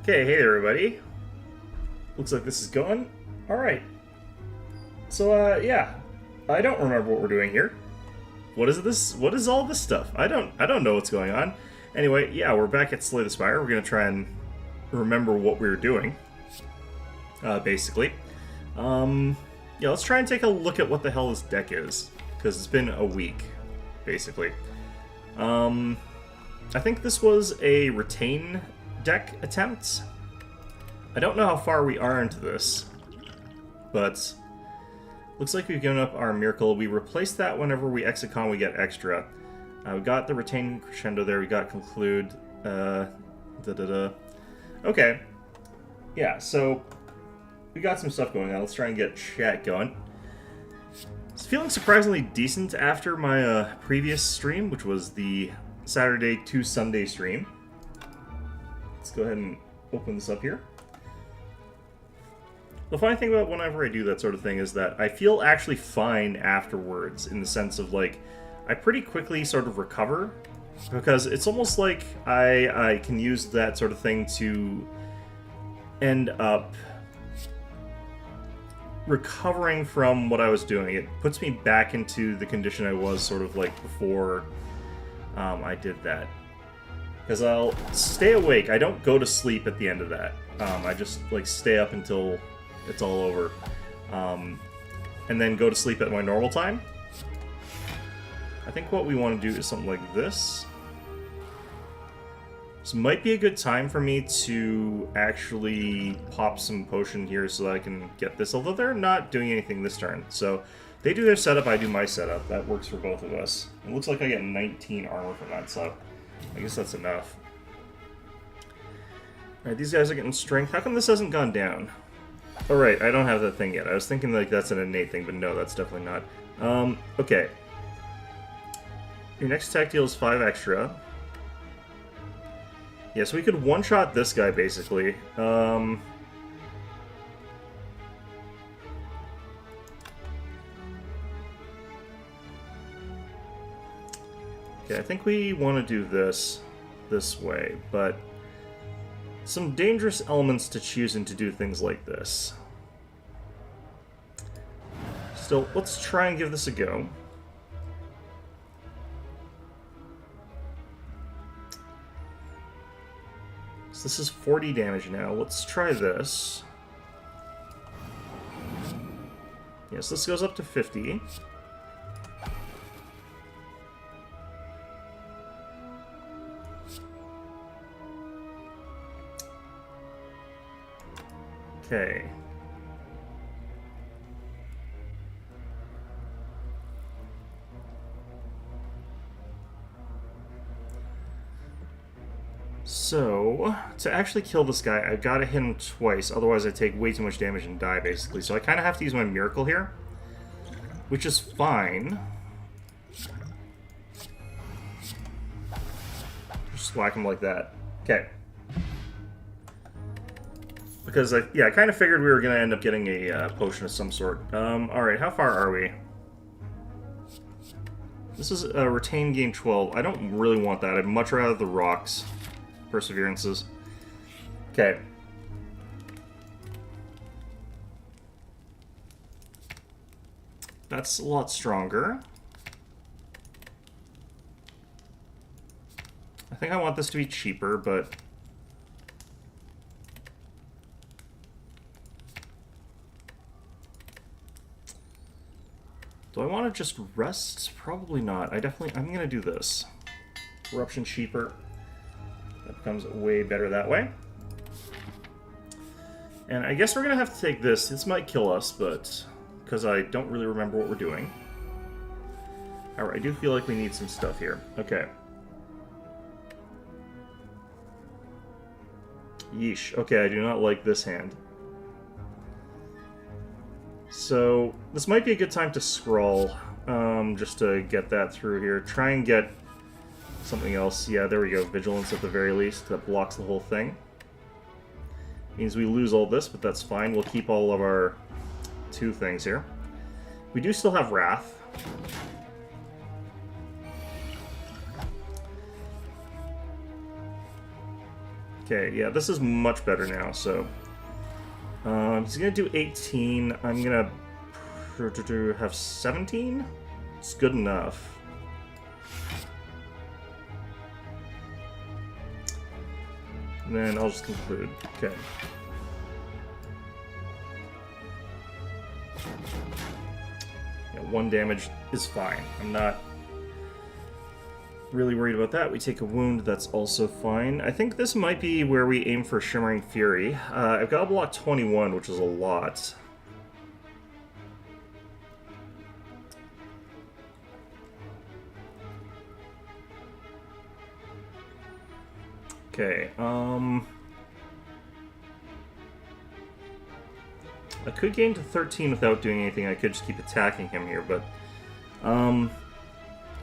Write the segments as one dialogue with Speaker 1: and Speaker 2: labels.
Speaker 1: Okay, hey there, everybody. Looks like this is going. Alright. So, yeah. I don't remember what we're doing here. What is this? What is all this stuff? I don't know what's going on. Anyway, yeah, we're back at Slay the Spire. We're gonna try and remember what we were doing. Basically. Yeah, let's try and take a look at what the hell this deck is. Because it's been a week, basically. I think this was a retain deck attempt. I don't know how far we are into this, but looks like we've given up our Miracle. We replaced that whenever we exit con, we get extra. We got the retain crescendo there, we got conclude. Okay. Yeah, so we got some stuff going on. Let's try and get chat going. It's feeling surprisingly decent after my previous stream, which was the Saturday to Sunday stream. Let's go ahead and open this up here. The funny thing about whenever I do that sort of thing is that I feel actually fine afterwards, in the sense of, like, I pretty quickly sort of recover, because it's almost like I can use that sort of thing to end up recovering from what I was doing. It puts me back into the condition I was sort of like before I did that. Because I'll stay awake. I don't go to sleep at the end of that. I just like stay up until it's all over. And then go to sleep at my normal time. I think what we want to do is something like this. This might be a good time for me to actually pop some potion here so that I can get this, although they're not doing anything this turn. So they do their setup, I do my setup. That works for both of us. It looks like I get 19 armor from that, so I guess that's enough. Alright, these guys are getting strength. How come this hasn't gone down? Oh right, I don't have that thing yet. I was thinking like that's an innate thing, but no, that's definitely not. Okay. Your next attack deals 5 extra. Yeah, so we could one-shot this guy, basically. Okay, I think we want to do this way, but some dangerous elements to choosing to do things like this. Still, let's try and give this a go. So this is 40 damage now. Let's try this. Yes, this goes up to 50. Okay. So, to actually kill this guy, I've got to hit him twice, otherwise I take way too much damage and die, basically. So I kind of have to use my Miracle here, which is fine. Just whack him like that. Okay. Because, I kind of figured we were going to end up getting a potion of some sort. Alright, how far are we? This is a retain gain 12. I don't really want that. I'd much rather the rocks. Perseverances. Okay. That's a lot stronger. I think I want this to be cheaper, but do I want to just rest? Probably not. I'm gonna do this. Corruption cheaper. That becomes way better that way. And I guess we're going to have to take this. This might kill us, but because I don't really remember what we're doing. Alright, I do feel like we need some stuff here. Okay. Yeesh. Okay, I do not like this hand. So, this might be a good time to scroll, just to get that through here. Try and get something else. Yeah, there we go. Vigilance at the very least. That blocks the whole thing. Means we lose all this, but that's fine. We'll keep all of our 2 things here. We do still have Wrath. Okay, yeah, this is much better now, so... he's gonna do 18. I'm gonna have 17? It's good enough. And then I'll just conclude. Okay. Yeah, 1 damage is fine. I'm not really worried about that. We take a wound, that's also fine. I think this might be where we aim for Shimmering Fury. I've got to block 21, which is a lot. Okay, I could gain to 13 without doing anything. I could just keep attacking him here, but...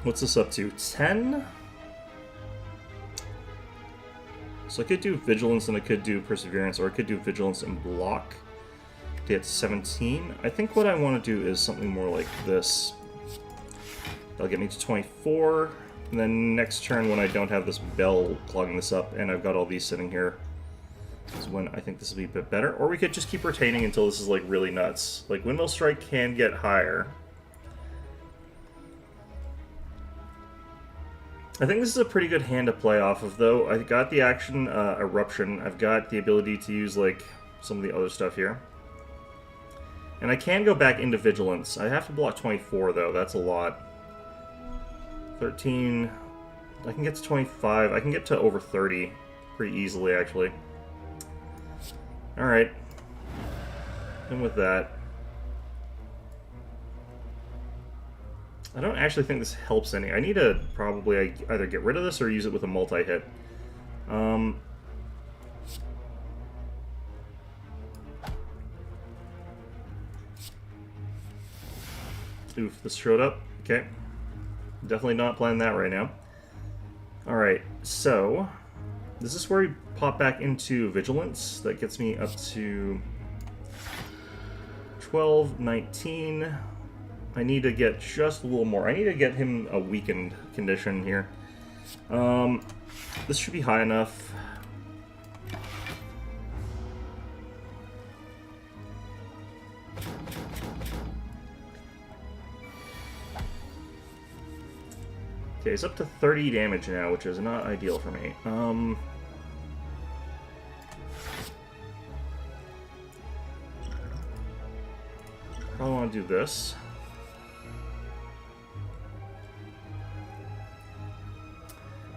Speaker 1: what's this up to? 10? So I could do Vigilance and I could do Perseverance, or I could do Vigilance and block to get to 17. I think what I want to do is something more like this. That'll get me to 24, and then next turn when I don't have this bell clogging this up and I've got all these sitting here is when I think this will be a bit better. Or we could just keep retaining until this is like really nuts. Like Windmill Strike can get higher. I think this is a pretty good hand to play off of, though. I got the action Eruption. I've got the ability to use, like, some of the other stuff here. And I can go back into Vigilance. I have to block 24, though. That's a lot. 13. I can get to 25. I can get to over 30 pretty easily, actually. Alright. And with that... I don't actually think this helps any. I need to probably either get rid of this or use it with a multi-hit. Oof, this showed up. Okay. Definitely not playing that right now. Alright, so... this is where we pop back into Vigilance. That gets me up to... 12, 19... I need to get just a little more. I need to get him a weakened condition here. This should be high enough. Okay, it's up to 30 damage now, which is not ideal for me. Probably want to do this.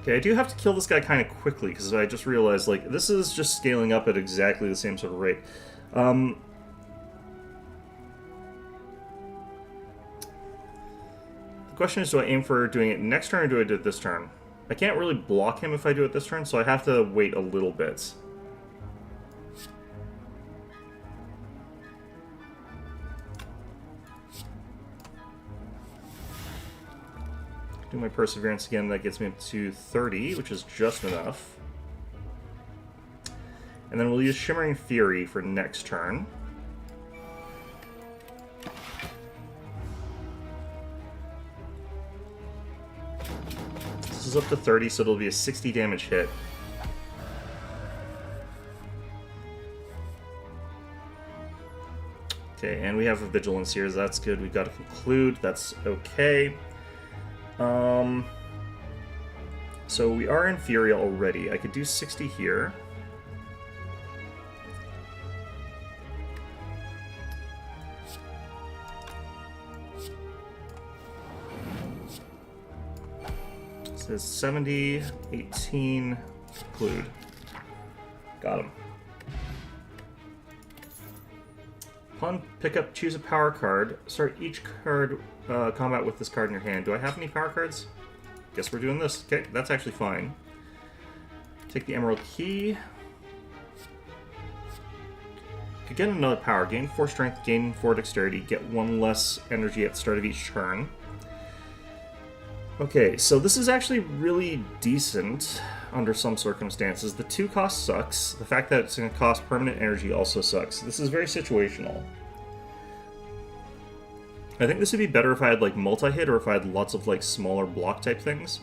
Speaker 1: Okay, I do have to kill this guy kind of quickly, because I just realized, like, this is just scaling up at exactly the same sort of rate. The question is, do I aim for doing it next turn, or do I do it this turn? I can't really block him if I do it this turn, so I have to wait a little bit. Do my Perseverance again, that gets me up to 30, which is just enough. And then we'll use Shimmering Fury for next turn. This is up to 30, so it'll be a 60 damage hit. Okay, and we have a Vigilance here, so that's good. We've got to conclude, that's okay. So we are in Fury already. I could do 60 here. It says 70, 18, conclude. Got him. Upon pickup, choose a power card. Start each card combat with this card in your hand. Do I have any power cards? Guess we're doing this. Okay, that's actually fine. Take the Emerald Key. Could get another power. Gain 4 strength, gain 4 dexterity, get 1 less energy at the start of each turn. Okay, so this is actually really decent under some circumstances. The 2 cost sucks. The fact that it's going to cost permanent energy also sucks. This is very situational. I think this would be better if I had like multi-hit or if I had lots of like smaller block type things.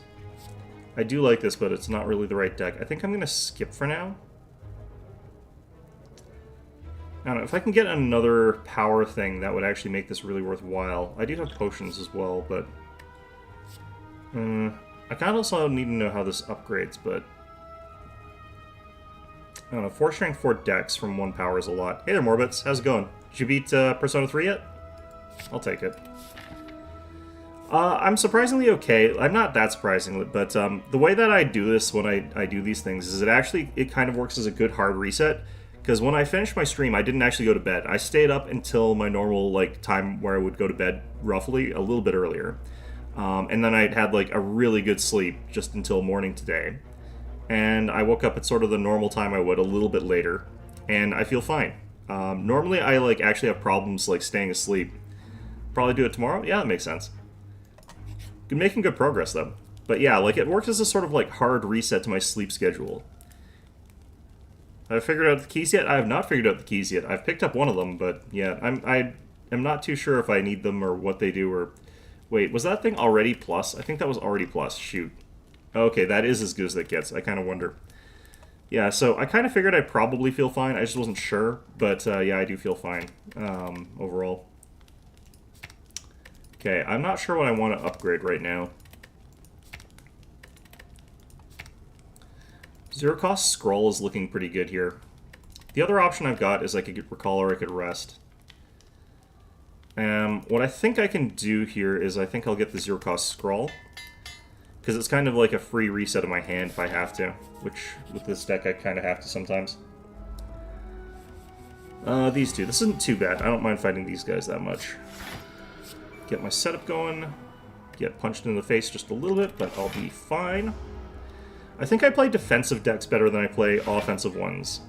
Speaker 1: I do like this, but it's not really the right deck. I think I'm going to skip for now. I don't know, if I can get another power thing, that would actually make this really worthwhile. I do have potions as well, but... I kind of also need to know how this upgrades, but... I don't know, 4 strength, 4 dex from 1 power is a lot. Hey there, Morbits. How's it going? Did you beat Persona 3 yet? I'll take it. I'm surprisingly okay. I'm not that surprisingly, but the way that I do this when I do these things is it kind of works as a good hard reset. Because when I finished my stream, I didn't actually go to bed. I stayed up until my normal time where I would go to bed, roughly, a little bit earlier. And then I had a really good sleep just until morning today. And I woke up at sort of the normal time I would, a little bit later. And I feel fine. Normally I actually have problems staying asleep. Probably do it tomorrow? Yeah, that makes sense. Making good progress though. But yeah, it works as a sort of hard reset to my sleep schedule. Have I figured out the keys yet? I have not figured out the keys yet. I've picked up one of them, but yeah, I am not too sure if I need them or what they do or... Wait, was that thing already plus? I think that was already plus. Shoot. Okay, that is as good as it gets. I kind of wonder. Yeah, so I kind of figured I'd probably feel fine. I just wasn't sure, but yeah, I do feel fine overall. Okay, I'm not sure what I want to upgrade right now. Zero cost scroll is looking pretty good here. The other option I've got is I could get recall or I could rest. What I think I can do here is I think I'll get the zero cost scroll. Because it's kind of like a free reset of my hand if I have to. Which, with this deck, I kind of have to sometimes. These two. This isn't too bad. I don't mind fighting these guys that much. Get my setup going. Get punched in the face just a little bit, but I'll be fine. I think I play defensive decks better than I play offensive ones.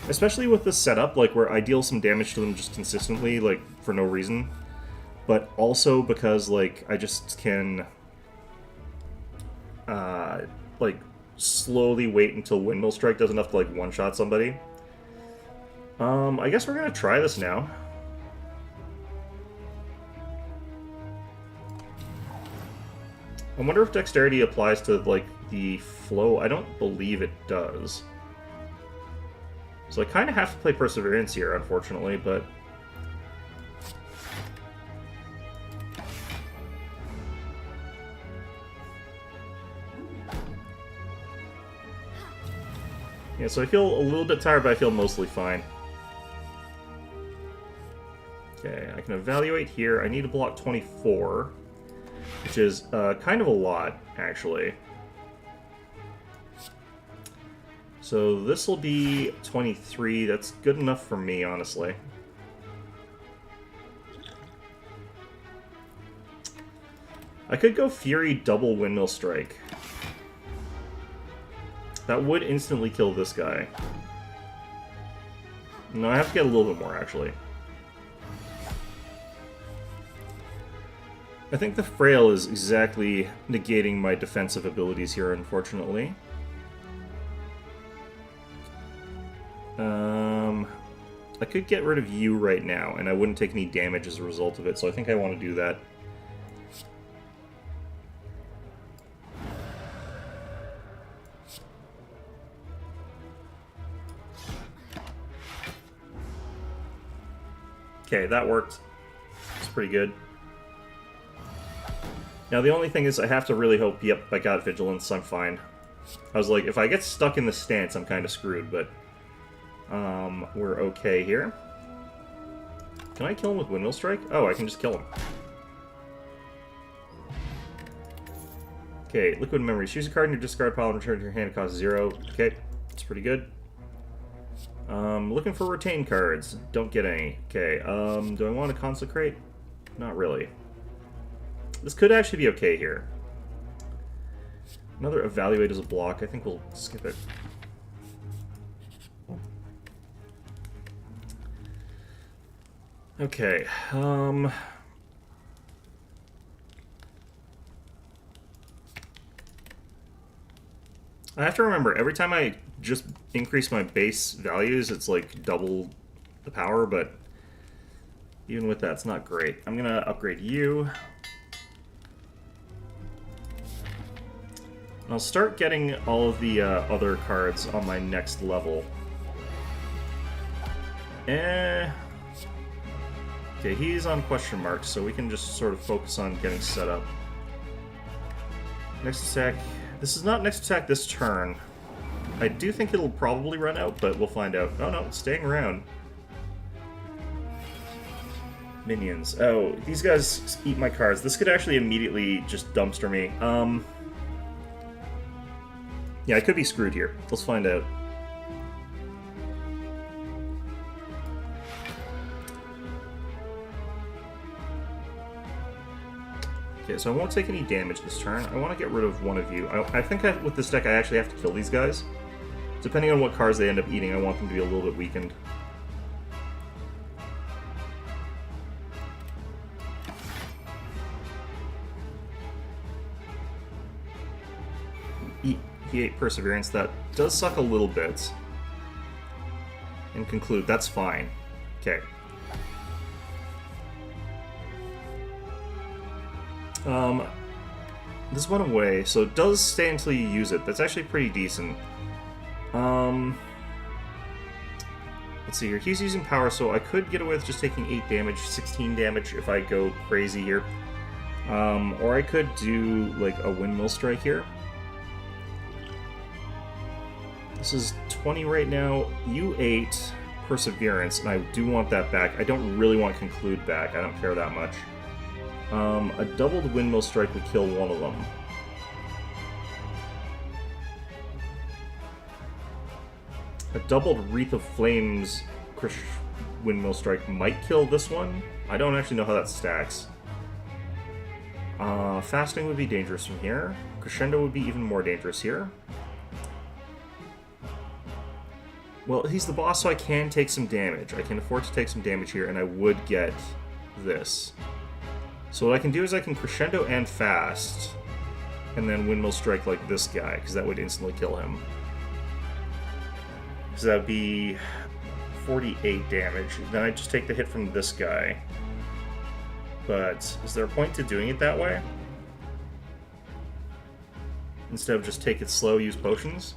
Speaker 1: Especially with this setup, where I deal some damage to them just consistently, for no reason. But also because, I just can... slowly wait until Windmill Strike does enough to, one-shot somebody. I guess we're gonna try this now. I wonder if Dexterity applies to, the flow. I don't believe it does. So I kind of have to play Perseverance here, unfortunately, but... Yeah, so I feel a little bit tired, but I feel mostly fine. Okay, I can evaluate here. I need to block 24, which is kind of a lot, actually. So this will be 23. That's good enough for me, honestly. I could go Fury double Windmill Strike. That would instantly kill this guy. No, I have to get a little bit more, actually. I think the Frail is exactly negating my defensive abilities here, unfortunately. I could get rid of you right now, and I wouldn't take any damage as a result of it, so I think I want to do that. Okay, that worked. It's pretty good. Now, the only thing is I have to really hope, yep, I got Vigilance, I'm fine. I was like, if I get stuck in the stance, I'm kind of screwed, but we're okay here. Can I kill him with Windmill Strike? Oh, I can just kill him. Okay, Liquid Memory. Choose a card in your discard pile and return it to your hand. It costs 0. Okay, that's pretty good. Looking for retain cards. Don't get any. Okay, do I want to Consecrate? Not really. This could actually be okay here. Another Evaluate as a block. I think we'll skip it. Okay, I have to remember, every time I just increase my base values, it's like double the power, but even with that, it's not great. I'm gonna upgrade you. And I'll start getting all of the other cards on my next level. Eh. Okay, he's on question mark, so we can just sort of focus on getting set up. Next attack. This is not next attack this turn. I do think it'll probably run out, but we'll find out. Oh no, it's staying around. Minions. Oh, these guys eat my cards. This could actually immediately just dumpster me. Yeah, I could be screwed here. Let's find out. Okay, so I won't take any damage this turn. I want to get rid of one of you. I think with this deck I actually have to kill these guys. Depending on what cards they end up eating, I want them to be a little bit weakened. He ate Perseverance. That does suck a little bit. And conclude. That's fine. Okay. This went away, so it does stay until you use it. That's actually pretty decent. Let's see here. He's using power, so I could get away with just taking 8 damage, 16 damage if I go crazy here. Or I could do, like, a Windmill Strike here. This is 20 right now. You ate Perseverance, and I do want that back. I don't really want Conclude back. I don't care that much. A doubled Windmill Strike would kill one of them. A doubled Wreath of Flames Windmill Strike might kill this one. I don't actually know how that stacks. Fasting would be dangerous from here. Crescendo would be even more dangerous here. Well, he's the boss, so I can take some damage. I can afford to take some damage here, and I would get this. So what I can do is I can Crescendo and Fast, and then Windmill Strike like this guy, because that would instantly kill him. So that would be 48 damage. Then I just take the hit from this guy. But is there a point to doing it that way? Instead of just take it slow, use potions?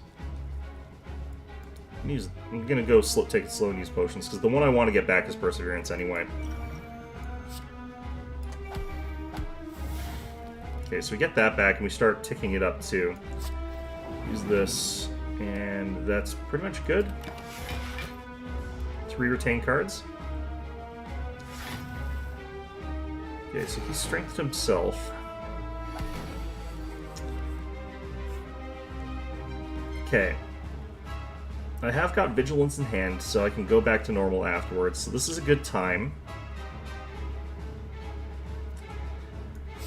Speaker 1: I'm gonna go take it slow and use potions, because the one I want to get back is Perseverance anyway. Okay, so we get that back, and we start ticking it up too. Use this, and that's pretty much good. 3 retain cards. Okay, so he strengthened himself. Okay. I have got Vigilance in hand, so I can go back to normal afterwards, so this is a good time.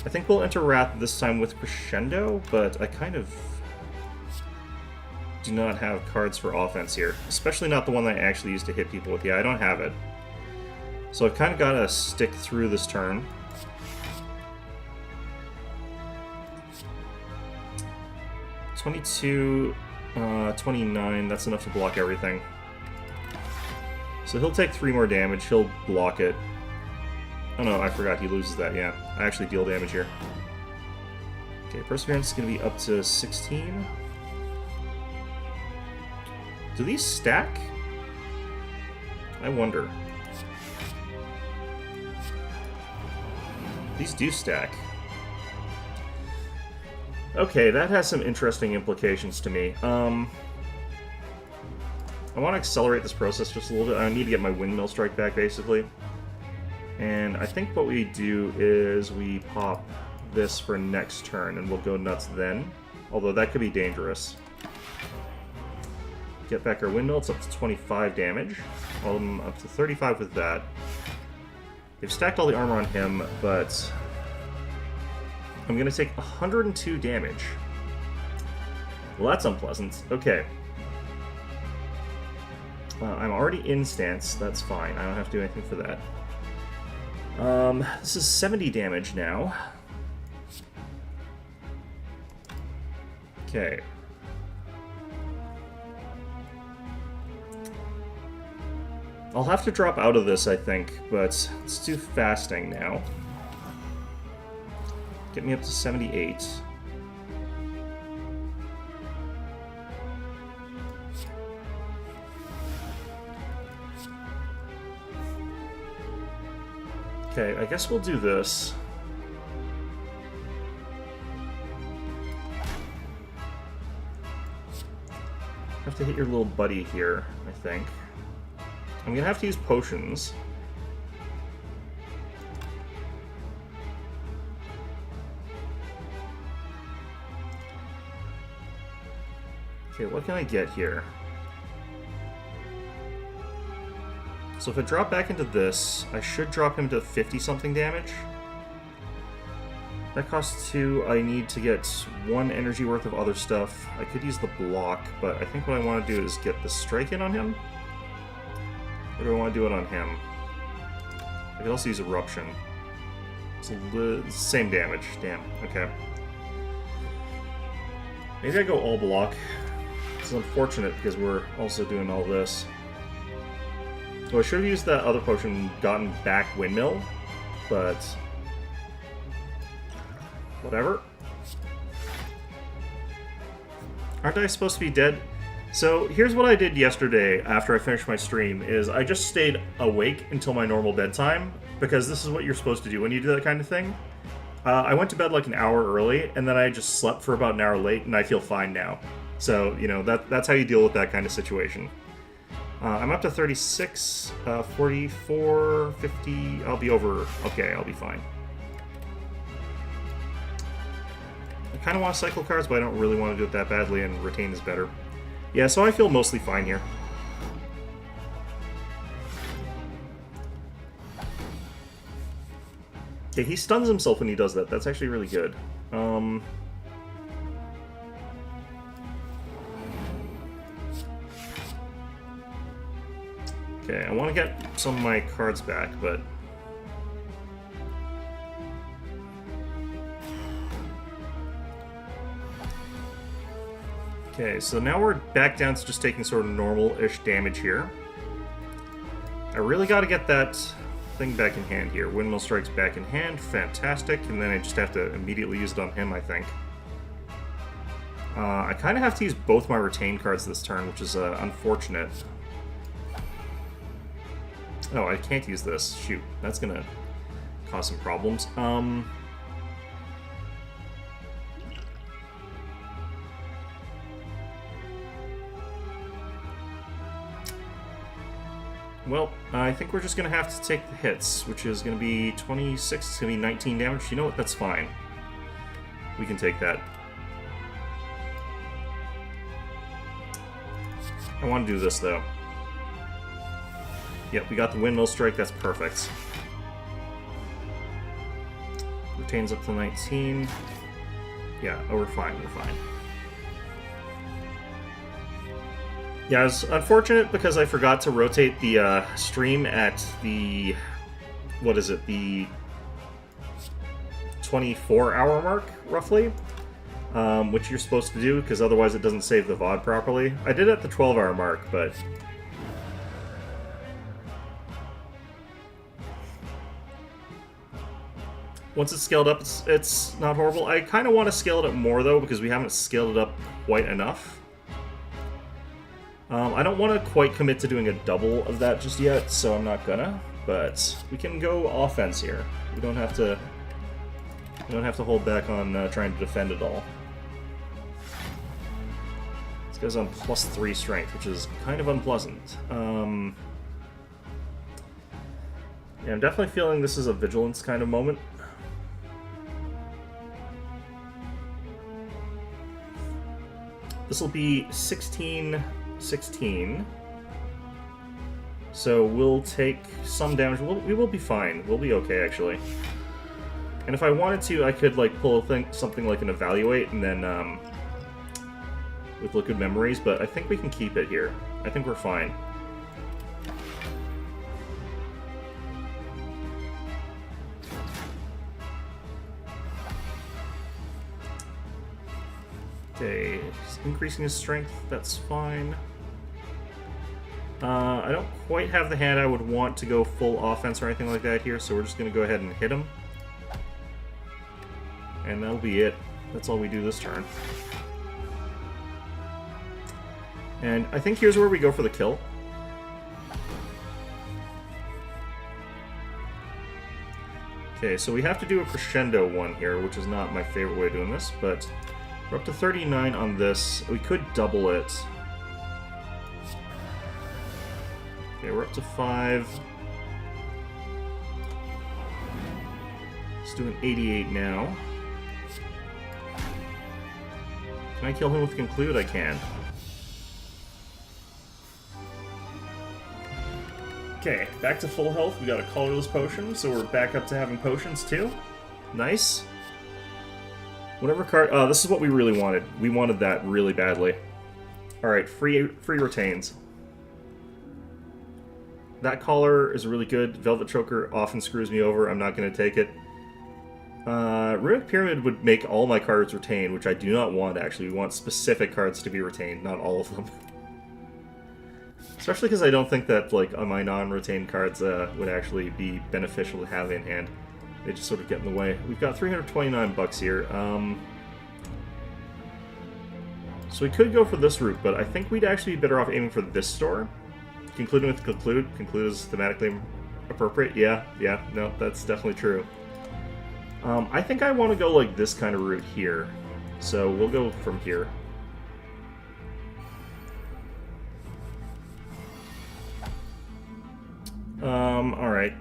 Speaker 1: I think we'll enter Wrath this time with Crescendo, but I kind of do not have cards for offense here. Especially not the one that I actually used to hit people with. Yeah, I don't have it. So I've kind of got to stick through this turn. $22, 29, that's enough to block everything. So he'll take 3 more damage, he'll block it. Oh no, I forgot he loses that, yeah. I actually deal damage here. Okay, Perseverance is going to be up to 16. Do these stack? I wonder. These do stack. Okay, that has some interesting implications to me. I want to accelerate this process just a little bit. I need to get my Windmill Strike back, basically. And I think what we do is we pop this for next turn, and we'll go nuts then. Although that could be dangerous. Get back our Windmill, it's up to 25 damage. I'm up to 35 with that. They've stacked all the armor on him, but I'm going to take 102 damage. Well, that's unpleasant. Okay. I'm already in stance, that's fine. I don't have to do anything for that. This is 70 damage now. Okay. I'll have to drop out of this, I think, but let's do fasting now. Get me up to 78. Okay, I guess we'll do this. Have to hit your little buddy here, I think. I'm gonna have to use potions. Okay, what can I get here? So if I drop back into this, I should drop him to 50-something damage. That costs 2. I need to get 1 energy worth of other stuff. I could use the block, but I think what I want to do is get the strike in on him. Or do I want to do it on him? I could also use Eruption. It's the same damage. Damn. Okay. Maybe I go all block. It's unfortunate because we're also doing all this. So I should have used that other potion, gotten back Windmill, but whatever. Aren't I supposed to be dead? So here's what I did yesterday after I finished my stream, is I just stayed awake until my normal bedtime, because this is what you're supposed to do when you do that kind of thing. I went to bed like an hour early, and then I just slept for about an hour late, and I feel fine now. So, you know, that's how you deal with that kind of situation. I'm up to 36, 44, 50, I'll be over, okay, I'll be fine. I kind of want to cycle cards, but I don't really want to do it that badly, and retain is better. Yeah, so I feel mostly fine here. Okay, he stuns himself when he does that, that's actually really good. Okay, I want to get some of my cards back, but... Okay, so now we're back down to just taking sort of normal-ish damage here. I really got to get that thing back in hand here. Windmill Strike's back in hand, fantastic, and then I just have to immediately use it on him, I think. I kind of have to use both my retain cards this turn, which is unfortunate. Oh, I can't use this. Shoot, that's gonna cause some problems. Well, I think we're just gonna have to take the hits, which is gonna be 26, it's gonna be 19 damage. You know what, that's fine. We can take that. I want to do this, though. Yep, we got the Windmill Strike, that's perfect. Retains up to 19. Yeah, oh, we're fine, we're fine. Yeah, it's unfortunate because I forgot to rotate the stream at the... what is it? The 24-hour mark, roughly? Which you're supposed to do, because otherwise it doesn't save the VOD properly. I did it at the 12-hour mark, but... once it's scaled up, it's not horrible. I kind of want to scale it up more, though, because we haven't scaled it up quite enough. I don't want to quite commit to doing a double of that just yet, so I'm not gonna. But we can go offense here. We don't have to hold back on trying to defend it all. This guy's on +3 strength, which is kind of unpleasant. Yeah, I'm definitely feeling this is a vigilance kind of moment. This will be 16, 16. So we'll take some damage. We will be fine. We'll be okay, actually. And if I wanted to, I could like pull something like an Evaluate and then with Liquid Memories, but I think we can keep it here. I think we're fine. Okay, increasing his strength, that's fine. I don't quite have the hand I would want to go full offense or anything like that here, so we're just going to go ahead and hit him. And that'll be it. That's all we do this turn. And I think here's where we go for the kill. Okay, so we have to do a crescendo one here, which is not my favorite way of doing this, but we're up to 39 on this. We could double it. Okay, we're up to 5. Let's do an 88 now. Can I kill him with Conclude? I can. Okay, back to full health. We got a colorless potion, so we're back up to having potions too. Nice. Whatever card... this is what we really wanted. We wanted that really badly. Alright, free retains. That collar is really good. Velvet Choker often screws me over. I'm not going to take it. Runic Pyramid would make all my cards retain, which I do not want, actually. We want specific cards to be retained, not all of them. Especially because I don't think that, like, my non-retained cards would actually be beneficial to have in hand. They just sort of get in the way. We've got 329 bucks here. So we could go for this route, but I think we'd actually be better off aiming for this store. Concluding with Conclude. Conclude is thematically appropriate. Yeah, no, that's definitely true. I think I want to go, like, this kind of route here. So we'll go from here. Alright.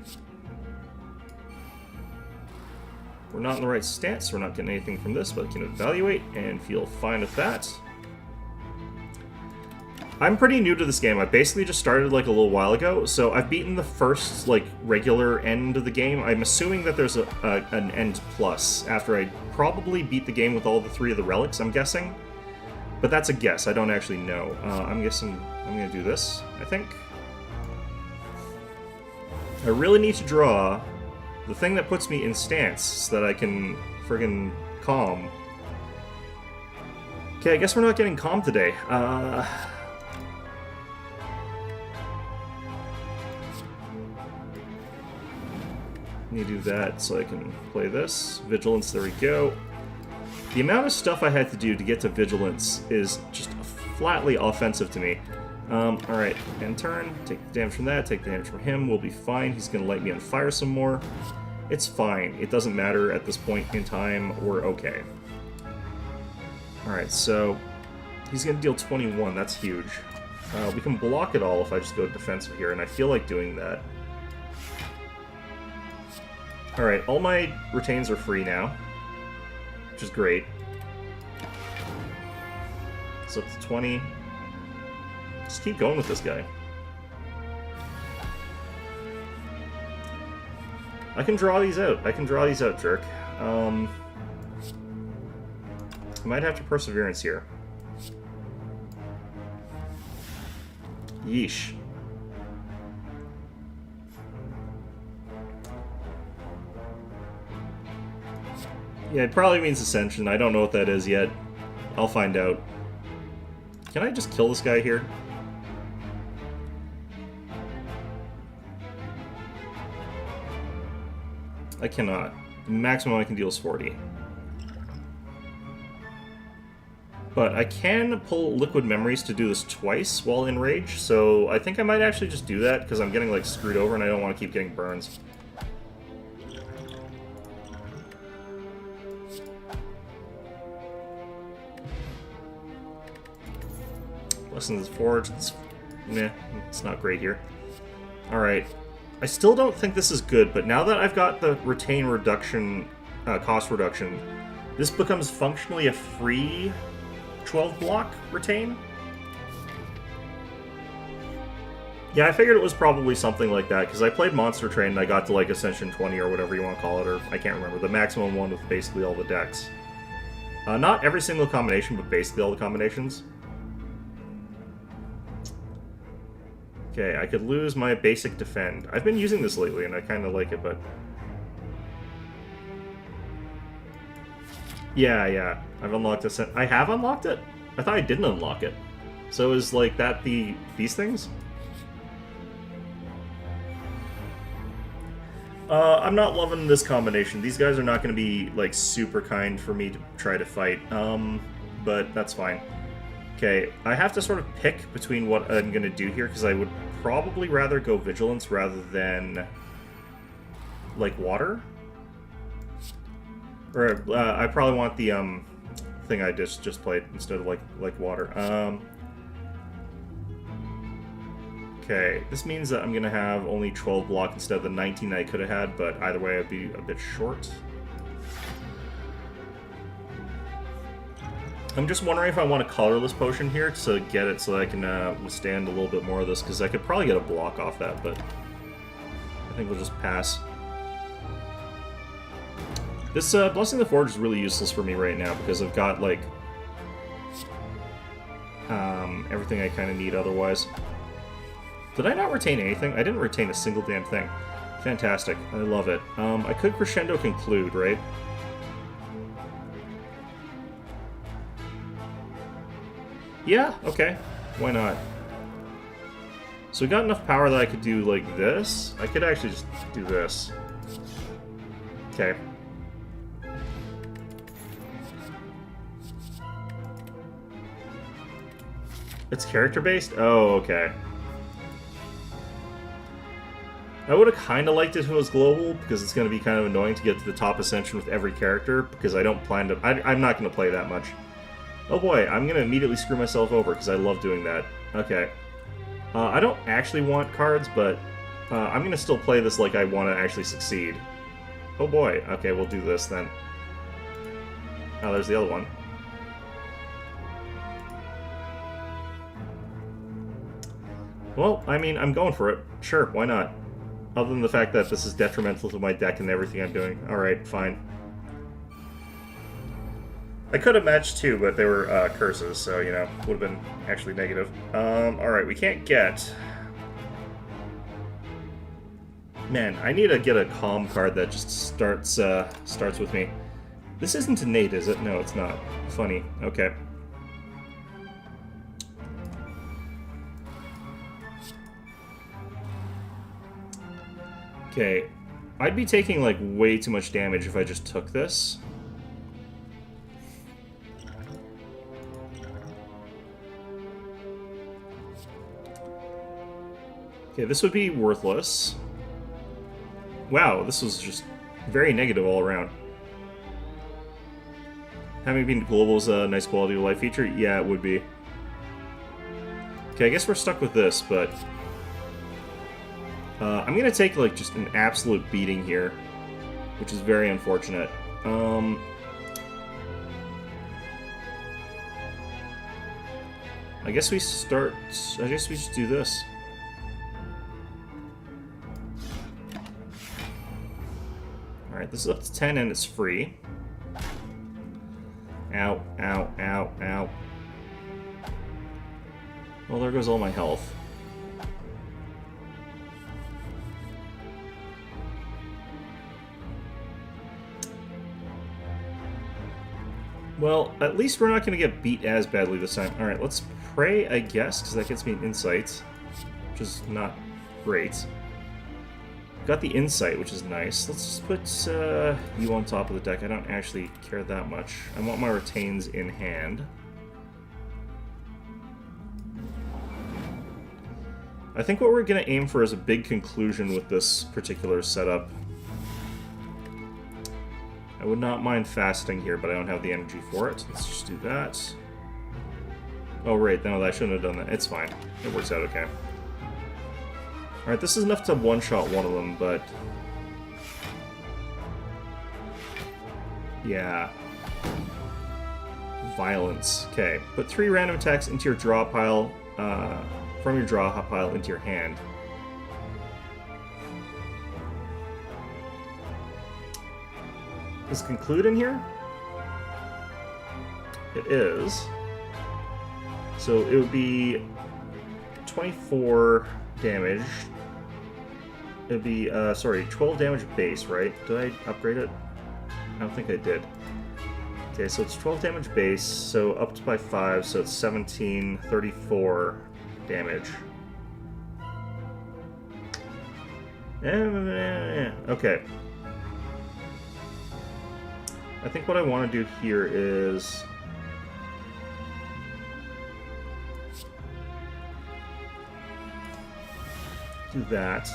Speaker 1: We're not in the right stance, so we're not getting anything from this, but I can evaluate and feel fine with that. I'm pretty new to this game. I basically just started like a little while ago, so I've beaten the first like regular end of the game. I'm assuming that there's an end plus after I probably beat the game with all the 3 of the relics, I'm guessing. But that's a guess, I don't actually know. I'm guessing I'm gonna do this, I think. I really need to draw the thing that puts me in stance so that I can friggin' calm. Okay, I guess we're not getting calm today. Let me do that so I can play this. Vigilance, there we go. The amount of stuff I had to do to get to Vigilance is just flatly offensive to me. Alright, end turn, take the damage from that, take the damage from him, we'll be fine. He's gonna light me on fire some more. It's fine, it doesn't matter at this point in time, we're okay. Alright, so he's gonna deal 21, that's huge. We can block it all if I just go defensive here, and I feel like doing that. Alright, all my retains are free now, which is great. So it's 20. Just keep going with this guy. I can draw these out. I can draw these out, jerk. I might have to Perseverance here. Yeesh. Yeah, it probably means Ascension. I don't know what that is yet. I'll find out. Can I just kill this guy here? I cannot. The maximum I can deal is 40. But I can pull Liquid Memories to do this twice while in Rage, so I think I might actually just do that, because I'm getting, like, screwed over and I don't want to keep getting burns. Lessons Forge, it's not great here. Alright. I still don't think this is good, but now that I've got the retain reduction, cost reduction, this becomes functionally a free 12 block retain. Yeah, I figured it was probably something like that, because I played Monster Train and I got to like Ascension 20 or whatever you want to call it, or I can't remember, the maximum one with basically all the decks. Not every single combination, but basically all the combinations. Okay, I could lose my basic defend. I've been using this lately, and I kind of like it, but... Yeah, I've unlocked this. I have unlocked it? I thought I didn't unlock it. So is, like, that these things? I'm not loving this combination. These guys are not going to be, like, super kind for me to try to fight. But that's fine. Okay, I have to sort of pick between what I'm going to do here, because I would probably rather go Vigilance rather than, like, Water. Or I probably want the thing I just played instead of like water. Okay, this means that I'm gonna have only 12 block instead of the 19 I could have had, but either way I'd be a bit short. I'm just wondering if I want a colorless potion here to get it so that I can withstand a little bit more of this, because I could probably get a block off that, but I think we'll just pass. This Blessing the Forge is really useless for me right now, because I've got, like, everything I kind of need otherwise. Did I not retain anything? I didn't retain a single damn thing. Fantastic. I love it. I could Crescendo Conclude, right? Yeah, okay. Why not? So we got enough power that I could do, like, this. I could actually just do this. Okay. It's character-based? Oh, okay. I would have kind of liked it if it was global, because it's going to be kind of annoying to get to the top ascension with every character, because I don't plan to... I'm not going to play that much. Oh boy, I'm going to immediately screw myself over, because I love doing that. Okay. I don't actually want cards, but I'm going to still play this like I want to actually succeed. Oh boy. Okay, we'll do this then. Oh, there's the other one. Well, I mean, I'm going for it. Sure, why not? Other than the fact that this is detrimental to my deck and everything I'm doing. Alright, fine. I could have matched too, but they were curses, so, you know, would have been actually negative. Alright, we can't get... Man, I need to get a calm card that just starts with me. This isn't innate, is it? No, it's not. Funny. Okay. Okay. I'd be taking, like, way too much damage if I just took this. Okay, this would be worthless. Wow, this was just very negative all around. Having been global is a nice quality of life feature? Yeah, it would be. Okay, I guess we're stuck with this, but... I'm gonna take, like, just an absolute beating here, which is very unfortunate. I guess we start... I guess we just do this. Alright, this is up to 10 and it's free. Ow, ow, ow, ow. Well, there goes all my health. Well, at least we're not going to get beat as badly this time. Alright, let's pray, I guess, because that gets me an insight, which is not great. Got the insight, which is nice. Let's just put you on top of the deck. I don't actually care that much. I want my retains in hand. I think what we're going to aim for is a big conclusion with this particular setup. I would not mind fasting here, but I don't have the energy for it. Let's just do that. Oh, right. No, I shouldn't have done that. It's fine. It works out okay. Alright, this is enough to one-shot one of them, but... yeah. Violence. Okay. Put 3 random attacks into your draw pile, from your draw pile into your hand. Is conclude in here? It is. So it would be 24 damage. It would be, sorry, 12 damage base, right? Did I upgrade it? I don't think I did. Okay, so it's 12 damage base, so up to by 5, so it's 17, 34 damage. Okay. I think what I want to do here is... do that.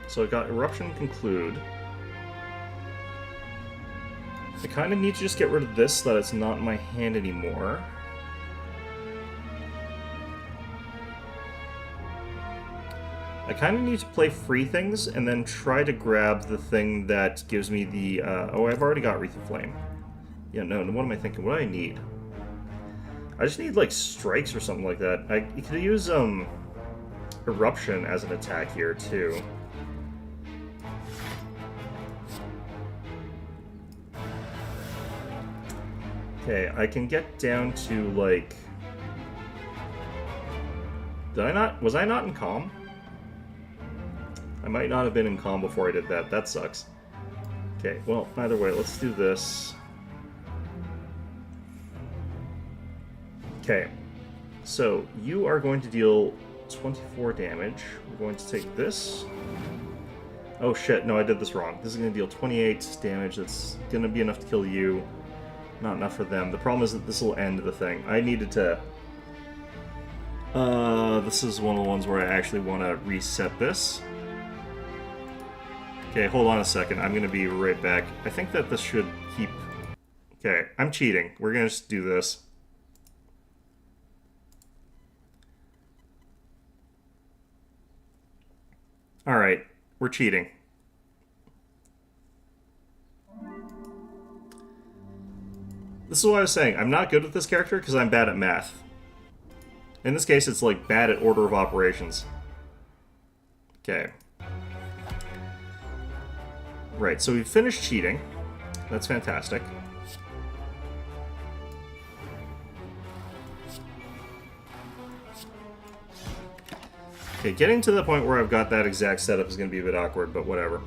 Speaker 1: So I got Eruption Conclude. I kind of need to just get rid of this so that it's not in my hand anymore. I kind of need to play free things and then try to grab the thing that gives me the... oh, I've already got Wreath of Flame. Yeah, no, what am I thinking? What do I need? I just need, like, strikes or something like that. I could use, Eruption as an attack here, too. Okay, I can get down to, like... Did I not... Was I not in Calm? I might not have been in Calm before I did that. That sucks. Okay, well, either way, let's do this. Okay, so you are going to deal 24 damage. We're going to take this. Oh shit, no, I did this wrong. This is going to deal 28 damage. That's going to be enough to kill you. Not enough for them. The problem is that this will end the thing. I needed to... this is one of the ones where I actually want to reset this. Okay, hold on a second. I'm going to be right back. I think that this should keep... Okay, I'm cheating. We're going to just do this. Alright, we're cheating. This is what I was saying. I'm not good with this character because I'm bad at math. In this case, it's like bad at order of operations. Okay. Right, so we've finished cheating. That's fantastic. Okay, getting to the point where I've got that exact setup is going to be a bit awkward, but whatever.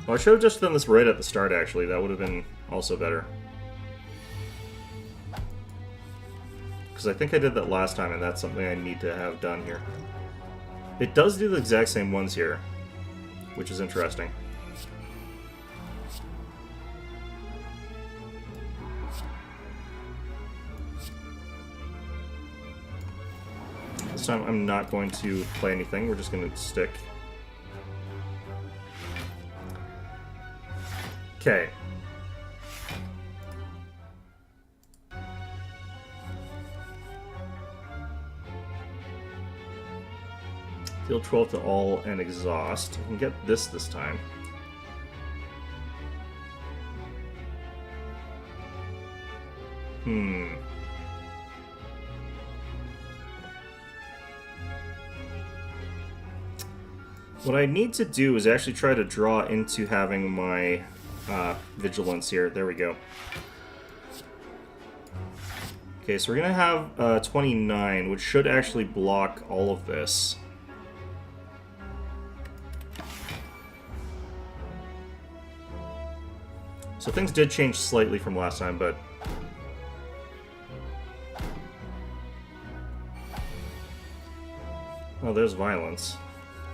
Speaker 1: Well, I should have just done this right at the start, actually. That would have been also better. Because I think I did that last time, and that's something I need to have done here. It does do the exact same ones here, which is interesting. This time I'm not going to play anything, we're just going to stick. Okay. Deal 12 to all and exhaust. I can get this time. What I need to do is actually try to draw into having my vigilance here. There we go. Okay, so we're going to have 29, which should actually block all of this. So things did change slightly from last time, but... Oh, there's violence.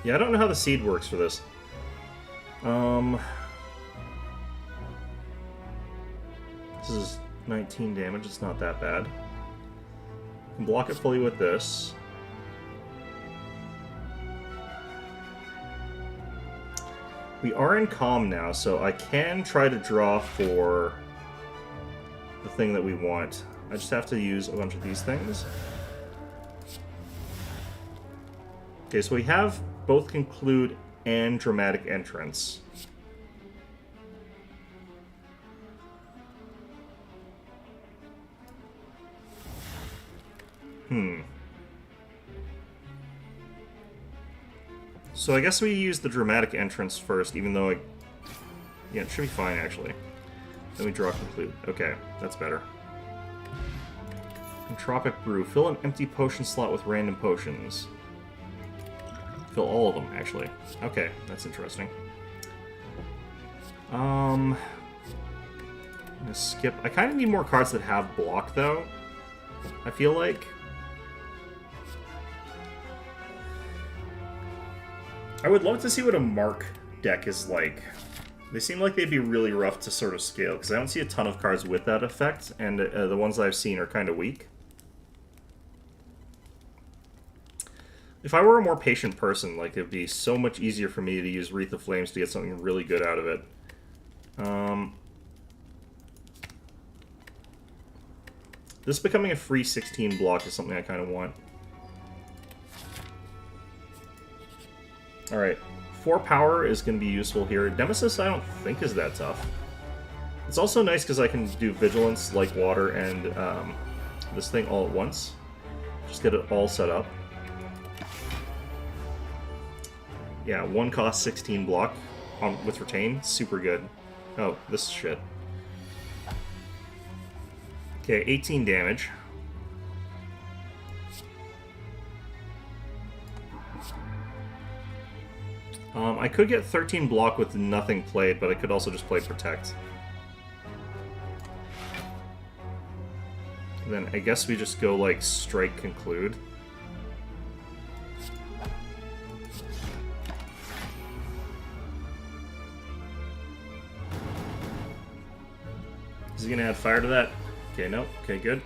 Speaker 1: Yeah, I don't know how the seed works for this. This is 19 damage, it's not that bad. I can block it fully with this. We are in Calm now, so I can try to draw for the thing that we want. I just have to use a bunch of these things. Okay, so we have both Conclude and Dramatic Entrance. So I guess we use the Dramatic Entrance first, even though yeah, it should be fine, actually. Then we draw Conclude. Okay, that's better. Entropic Brew. Fill an empty potion slot with random potions. Fill all of them, actually. Okay, that's interesting. I'm gonna skip. I kind of need more cards that have block, though. I feel like. I would love to see what a Mark deck is like. They seem like they'd be really rough to sort of scale, because I don't see a ton of cards with that effect, and the ones that I've seen are kind of weak. If I were a more patient person, like, it'd be so much easier for me to use Wreath of Flames to get something really good out of it. This becoming a free 16 block is something I kind of want. Alright. 4 power is going to be useful here. Nemesis I don't think is that tough. It's also nice because I can do Vigilance, like water, and this thing all at once. Just get it all set up. Yeah, 1 cost 16 block with retain. Super good. Oh, this is shit. Okay, 18 damage. I could get 13 block with nothing played, but I could also just play Protect. And then I guess we just go, like, Strike Conclude. Is he gonna add fire to that? Okay, no. Okay, good.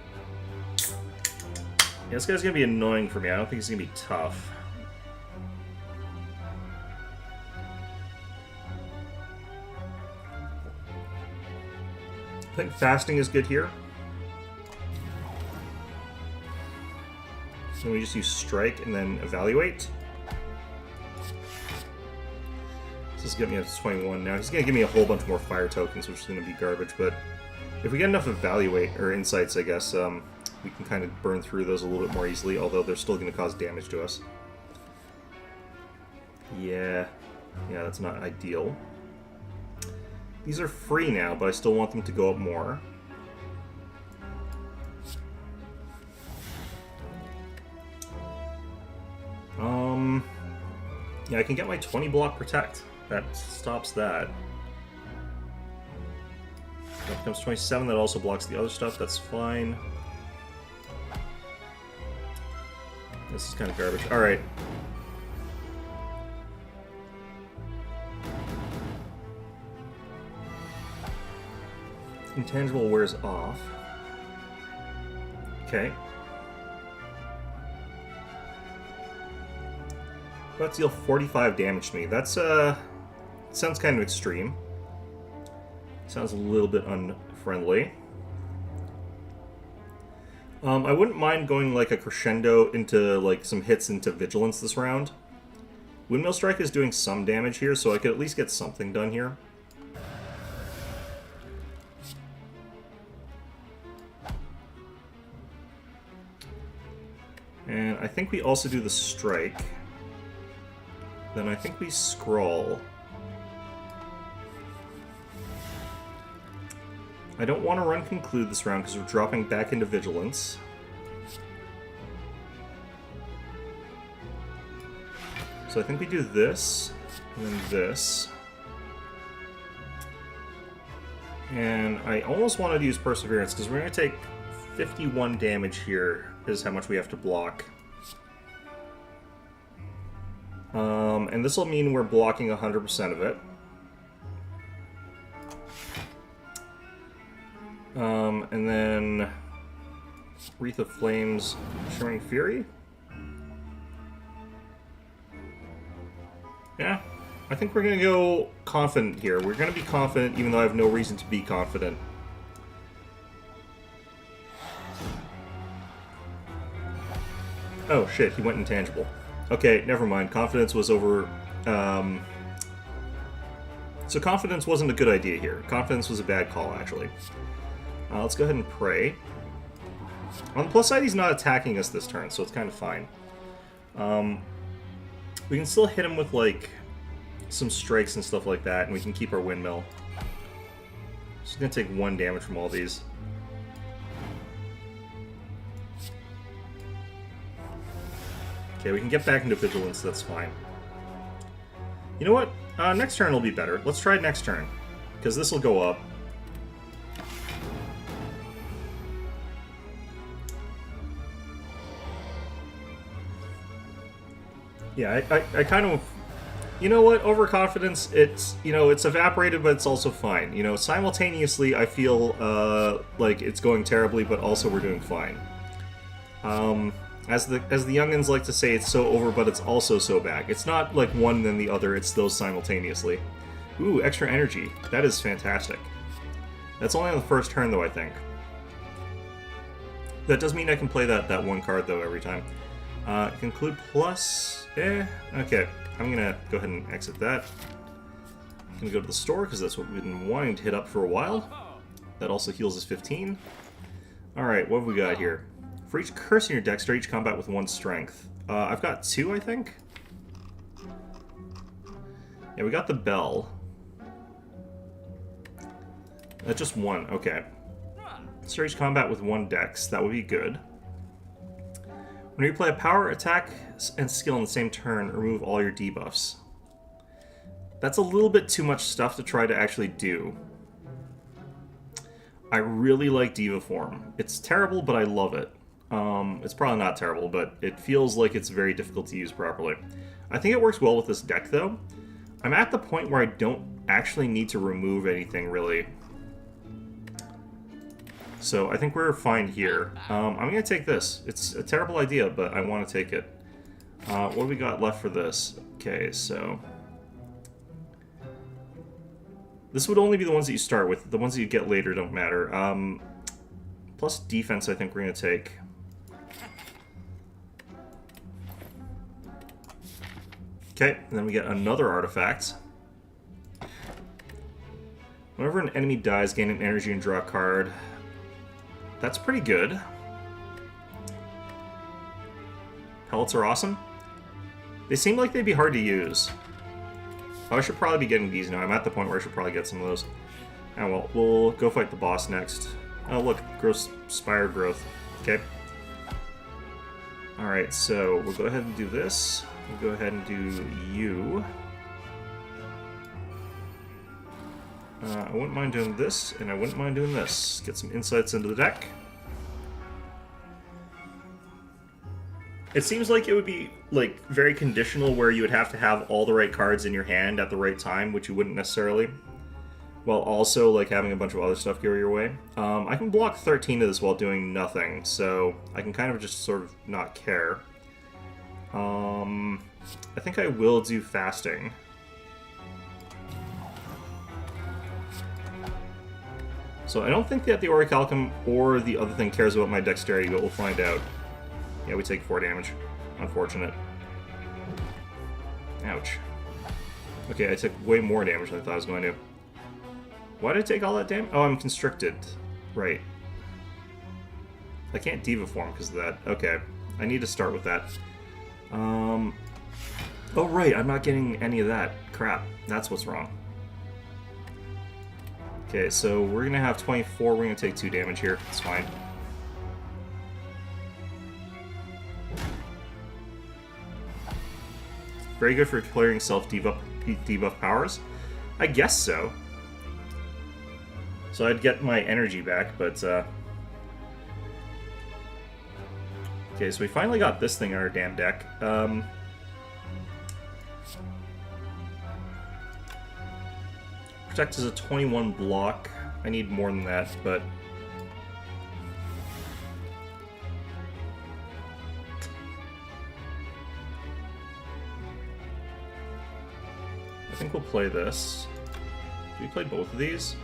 Speaker 1: Yeah, this guy's gonna be annoying for me. I don't think he's gonna be tough. I think fasting is good here. So we just use strike and then evaluate. This is getting me up to 21 now. He's gonna give me a whole bunch more fire tokens, which is gonna be garbage, but if we get enough evaluate, or insights, I guess, we can kind of burn through those a little bit more easily, although they're still gonna cause damage to us. Yeah, that's not ideal. These are free now, but I still want them to go up more. Yeah, I can get my 20 block protect. That stops that. That becomes 27, that also blocks the other stuff, that's fine. This is kind of garbage. Alright. Intangible wears off. Okay. Let's deal 45 damage to me. That's, sounds kind of extreme. Sounds a little bit unfriendly. I wouldn't mind going, like, a crescendo into, like, some hits into Vigilance this round. Windmill Strike is doing some damage here, so I could at least get something done here. And I think we also do the strike. Then I think we scroll. I don't want to run conclude this round because we're dropping back into Vigilance. So I think we do this, and then this. And I almost wanted to use Perseverance because we're going to take 51 damage here is how much we have to block. And this will mean we're blocking 100% of it. And then Wreath of Flames, Shimmering Fury. Yeah, I think we're going to go confident here. We're going to be confident even though I have no reason to be confident. Oh shit, he went intangible. Okay, never mind. Confidence was over... So confidence wasn't a good idea here. Confidence was a bad call, actually. Let's go ahead and pray. On the plus side, he's not attacking us this turn, so it's kind of fine. We can still hit him with, like, some strikes and stuff like that, and we can keep our windmill. Just gonna take 1 damage from all these. Okay, we can get back into Vigilance, that's fine. You know what? Next turn will be better. Let's try it next turn, because this will go up. Yeah, I kind of... You know what? Overconfidence, it's, you know, it's evaporated, but it's also fine. You know, simultaneously, I feel like it's going terribly, but also we're doing fine. As the youngins like to say, it's so over, but it's also so back. It's not like one then the other, it's those simultaneously. Ooh, extra energy. That is fantastic. That's only on the first turn, though, I think. That does mean I can play that one card, though, every time. Conclude plus... okay. I'm gonna go ahead and exit that. I'm gonna go to the store, because that's what we've been wanting to hit up for a while. That also heals us 15. Alright, what have we got here? For each curse in your deck, start each combat with 1 strength. I've got 2, I think? Yeah, we got the bell. That's just 1, okay. Start each combat with 1 dex, that would be good. When you play a power, attack, and skill in the same turn, remove all your debuffs. That's a little bit too much stuff to try to actually do. I really like Diva Form. It's terrible, but I love it. It's probably not terrible, but it feels like it's very difficult to use properly. I think it works well with this deck, though. I'm at the point where I don't actually need to remove anything, really. So I think we're fine here. I'm going to take this. It's a terrible idea, but I want to take it. What do we got left for this? Okay, so... This would only be the ones that you start with. The ones that you get later don't matter. Plus defense, I think we're going to take. Okay, and then we get another artifact. Whenever an enemy dies, gain an energy and draw a card. That's pretty good. Pellets are awesome. They seem like they'd be hard to use. Oh, I should probably be getting these now. I'm at the point where I should probably get some of those. And well, we'll go fight the boss next. Oh, look, gross Spire growth. Okay. Alright, so we'll go ahead and do this. We'll go ahead and do you. I wouldn't mind doing this, and I wouldn't mind doing this. Get some insights into the deck. It seems like it would be, like, very conditional where you would have to have all the right cards in your hand at the right time, which you wouldn't necessarily. While also, like, having a bunch of other stuff go your way. I can block 13 of this while doing nothing, so I can kind of just sort of not care. I think I will do fasting. So I don't think that the Orichalcum or the other thing cares about my dexterity, but we'll find out. Yeah, we take 4 damage. Unfortunate. Ouch. Okay, I took way more damage than I thought I was going to. Why did I take all that damage? Oh, I'm constricted. Right. I can't Diva Form because of that. Okay. I need to start with that. Oh, right. I'm not getting any of that. Crap. That's what's wrong. Okay, so we're going to have 24. We're going to take 2 damage here. It's fine. Very good for clearing self-debuff powers? I guess so. So I'd get my energy back, but... Okay, so we finally got this thing on our damn deck. Protect is a 21 block. I need more than that, but... I think we'll play this. Do we play both of these?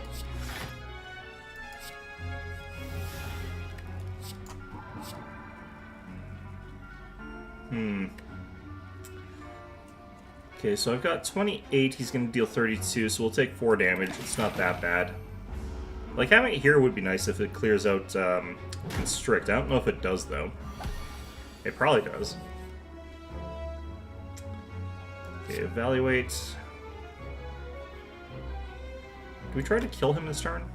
Speaker 1: Okay, so I've got 28, he's going to deal 32, so we'll take 4 damage. It's not that bad. Like, having it here would be nice if it clears out Constrict. I don't know if it does, though. It probably does. Okay, evaluate. Do we try to kill him this turn?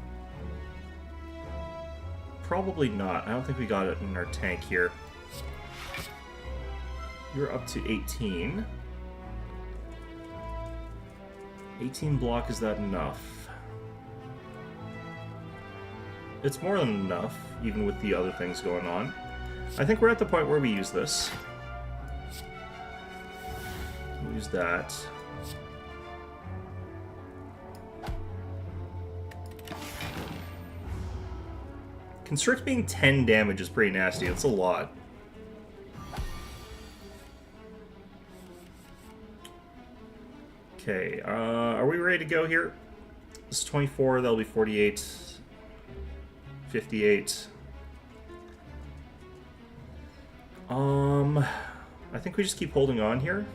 Speaker 1: Probably not. I don't think we got it in our tank here. You're up to 18. 18 block, is that enough? It's more than enough, even with the other things going on. I think we're at the point where we use this. We'll use that. Constrict being 10 damage is pretty nasty. That's a lot. Okay, are we ready to go here? This is 24, that'll be 48. 58. I think we just keep holding on here.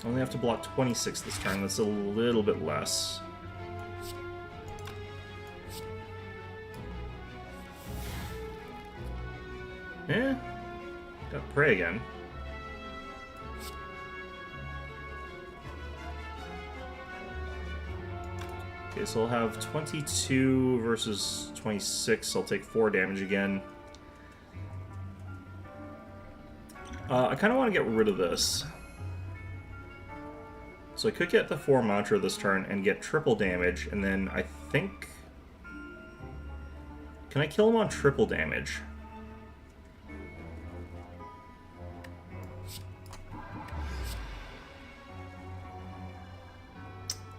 Speaker 1: Only have to block 26 this turn. That's a little bit less. Eh. Got prey again. Okay, so I'll have 22 versus 26. I'll take 4 damage again. I kind of want to get rid of this. So I could get the 4 mantra this turn and get triple damage, and then I think... Can I kill him on triple damage?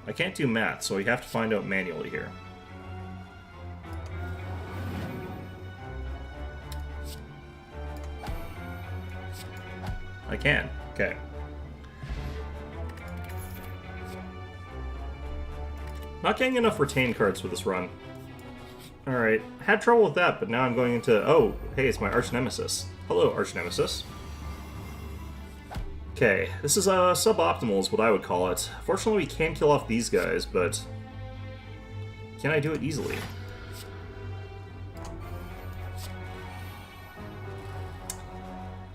Speaker 1: I can't do math, so we have to find out manually here. I can. Okay. Not getting enough retain cards for this run. Alright, had trouble with that, but now I'm going into... Oh, hey, it's my arch nemesis. Hello, arch nemesis. Okay, this is suboptimal is what I would call it. Fortunately, we can kill off these guys, but... Can I do it easily?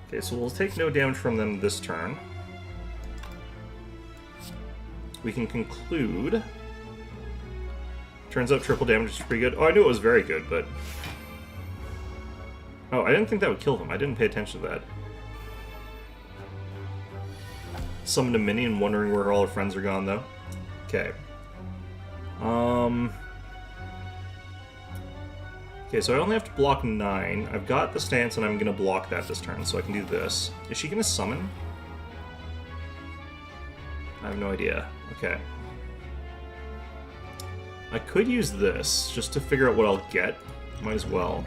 Speaker 1: Okay, so we'll take no damage from them this turn. We can conclude... Turns out triple damage is pretty good. Oh, I knew it was very good, but... Oh, I didn't think that would kill them. I didn't pay attention to that. Summoned a minion, wondering where all her friends are gone, though. Okay. Okay, so I only have to block 9. I've got the stance, and I'm going to block that this turn, so I can do this. Is she going to summon? I have no idea. Okay. I could use this, just to figure out what I'll get. Might as well.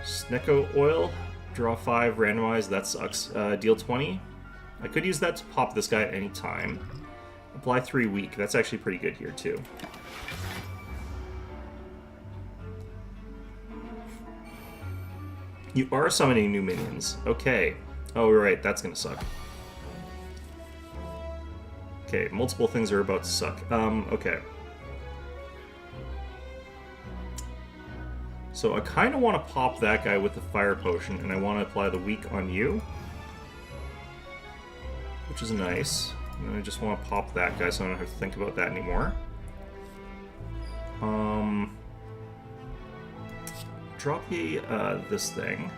Speaker 1: Snecko Oil. Draw 5, randomize, that sucks. Deal 20. I could use that to pop this guy at any time. Apply 3 weak. That's actually pretty good here, too. You are summoning new minions. Okay. Oh, right, that's gonna suck. Okay, multiple things are about to suck. Okay. So I kind of want to pop that guy with the fire potion, and I want to apply the weak on you. Which is nice. And I just want to pop that guy so I don't have to think about that anymore. Drop the, this thing.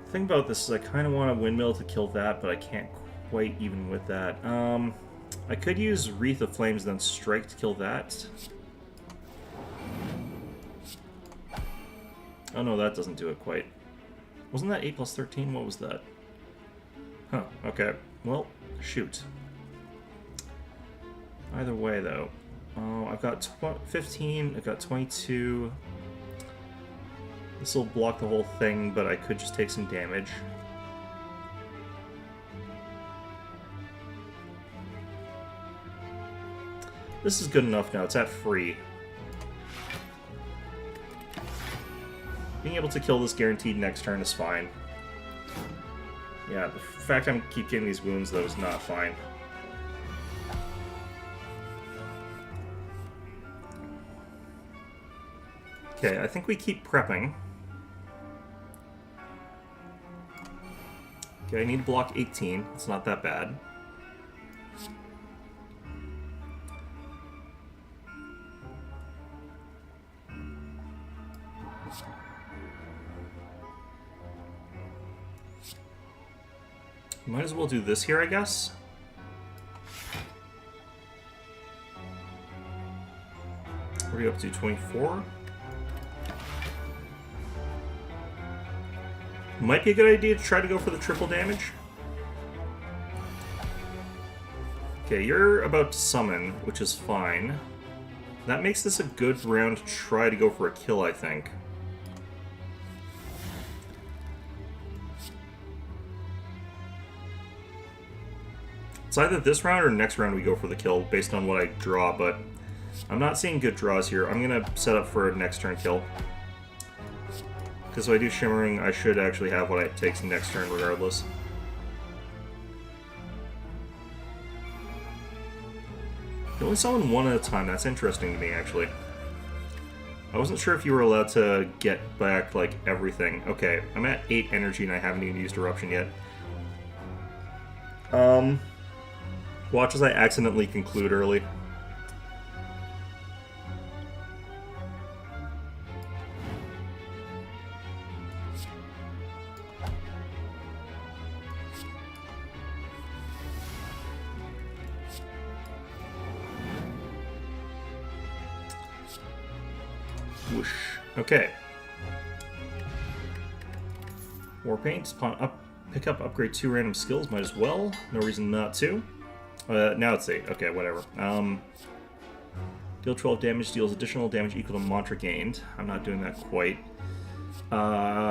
Speaker 1: The thing about this is I kind of want a windmill to kill that, but I can't quite even with that. I could use Wreath of Flames, then Strike to kill that. Oh no, that doesn't do it quite. Wasn't that 8 plus 13? What was that? Huh, okay. Well, shoot. Either way, though. I've got 15, I've got 22. This will block the whole thing, but I could just take some damage. This is good enough now, it's at free. Being able to kill this guaranteed next turn is fine. Yeah, the fact I keep getting these wounds, though, is not fine. Okay, I think we keep prepping. Okay, I need to block 18. It's not that bad. Might as well do this here, I guess. What are you up to, 24? Might be a good idea to try to go for the triple damage. Okay, you're about to summon, which is fine. That makes this a good round to try to go for a kill, I think. It's either this round or next round we go for the kill, based on what I draw, but I'm not seeing good draws here. I'm going to set up for a next turn kill. Because if I do Shimmering, I should actually have what it takes next turn regardless. You only summon one at a time. That's interesting to me, actually. I wasn't sure if you were allowed to get back, like, everything. Okay, I'm at 8 energy and I haven't even used Eruption yet. Watch as I accidentally conclude early. Whoosh. Okay. Warpaint. Pick up, upgrade 2 random skills. Might as well. No reason not to. Now it's 8. Okay, whatever. Deal 12 damage. Deals additional damage equal to mantra gained. I'm not doing that quite.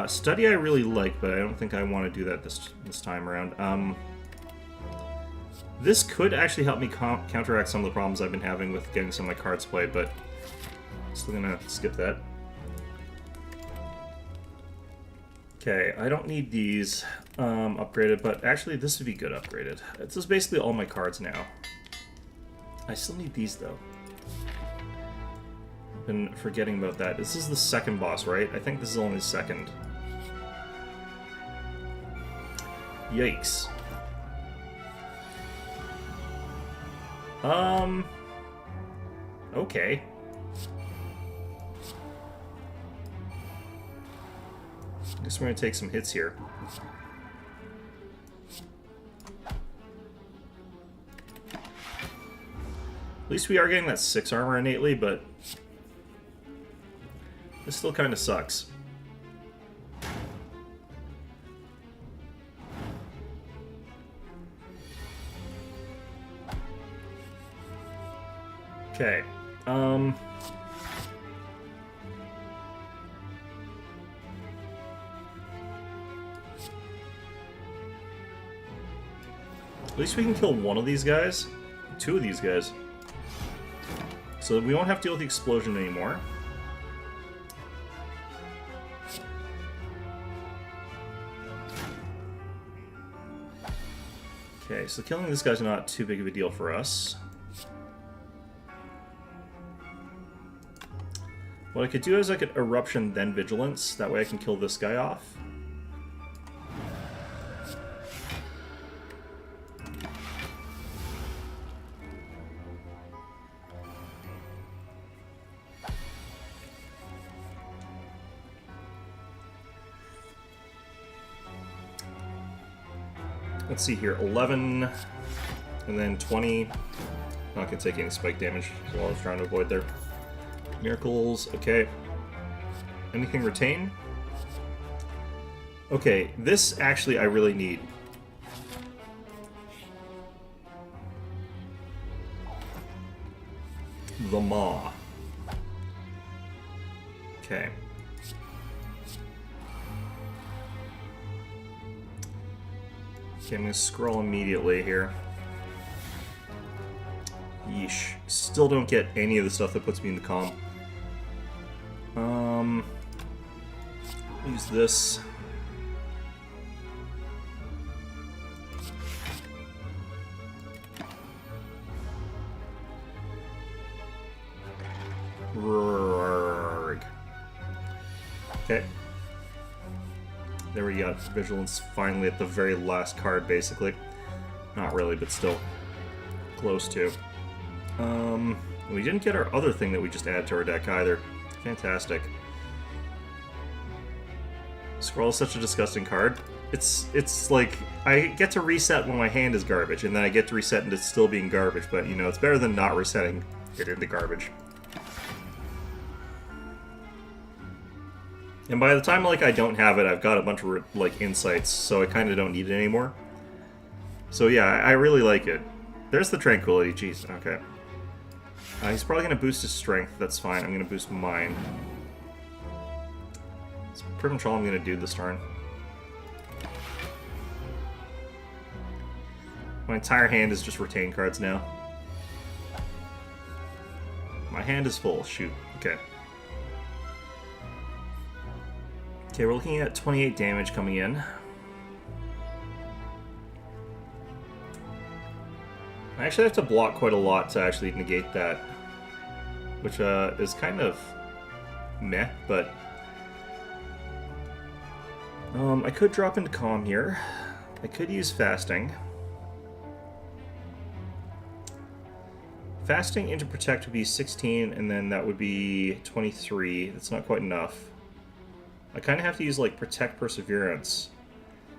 Speaker 1: Study I really like, but I don't think I want to do that this time around. This could actually help me counteract some of the problems I've been having with getting some of my cards played, but still gonna skip that. Okay, I don't need these upgraded, but actually this would be good upgraded. This is basically all my cards now. I still need these, though. I've been forgetting about that. This is the second boss, right? I think this is only the second. Yikes. Okay. I guess we're going to take some hits here. At least we are getting that 6 armor innately, but this still kind of sucks. Okay. At least we can kill one of these guys. 2 of these guys. So we won't have to deal with the explosion anymore. Okay, so killing this guy's not too big of a deal for us. What I could do is I could Eruption, then Vigilance. That way I can kill this guy off. Let's see here, 11, and then 20. Not gonna take any spike damage, is all I was trying to avoid there. Miracles, okay. Anything retain? Okay, this actually I really need. The Maw. Okay. Okay, I'm gonna scroll immediately here. Yeesh. Still don't get any of the stuff that puts me in the calm. Use this. Okay. There we go. Vigilance finally at the very last card, basically. Not really, but still close to. We didn't get our other thing that we just added to our deck either. Fantastic. Scroll is such a disgusting card. It's like, I get to reset when my hand is garbage, and then I get to reset into still being garbage, but, you know, it's better than not resetting it into garbage. And by the time, like, I don't have it, I've got a bunch of, like, insights, so I kind of don't need it anymore. So yeah, I really like it. There's the tranquility. Jeez. Okay. He's probably going to boost his strength. That's fine. I'm going to boost mine. That's pretty much all I'm going to do this turn. My entire hand is just retain cards now. My hand is full. Shoot. Okay. Okay, we're looking at 28 damage coming in. I actually have to block quite a lot to actually negate that, which is kind of meh, but I could drop into Calm here. I could use Fasting. Fasting into Protect would be 16, and then that would be 23. That's not quite enough. I kind of have to use, like, Protect Perseverance.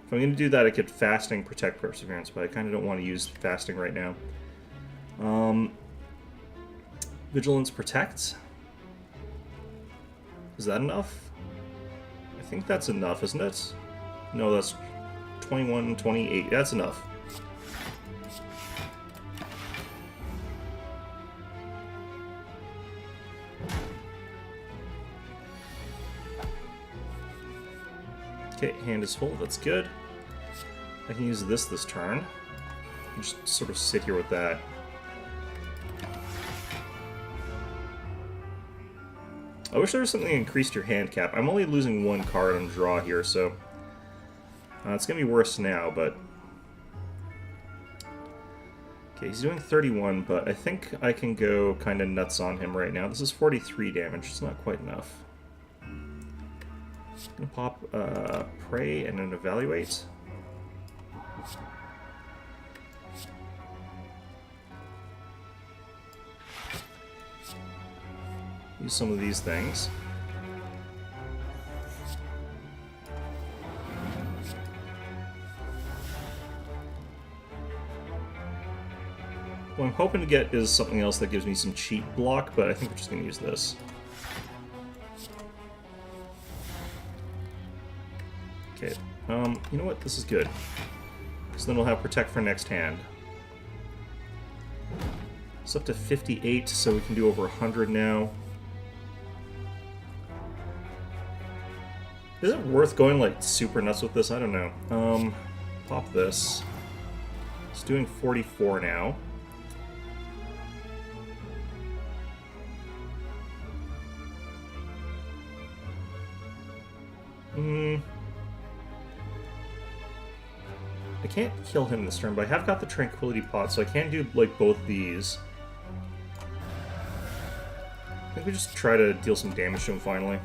Speaker 1: If I'm going to do that, I could Fasting Protect Perseverance, but I kind of don't want to use Fasting right now. Vigilance Protect. Is that enough? I think that's enough, isn't it? No, that's 21, 28. That's enough. Okay, hand is full, that's good. I can use this turn. Just sort of sit here with that. I wish there was something that increased your hand cap. I'm only losing one card on draw here, so it's going to be worse now, but... Okay, he's doing 31, but I think I can go kind of nuts on him right now. This is 43 damage, it's not quite enough. I'm gonna pop Pray and then Evaluate. Use some of these things. What I'm hoping to get is something else that gives me some cheap block, but I think we're just gonna use this. Okay, you know what? This is good. So then we'll have Protect for next hand. It's up to 58, so we can do over 100 now. Is it worth going, like, super nuts with this? I don't know. Pop this. It's doing 44 now. I can't kill him this turn, but I have got the Tranquility Pot, so I can do, like, both these. I think we just try to deal some damage to him finally.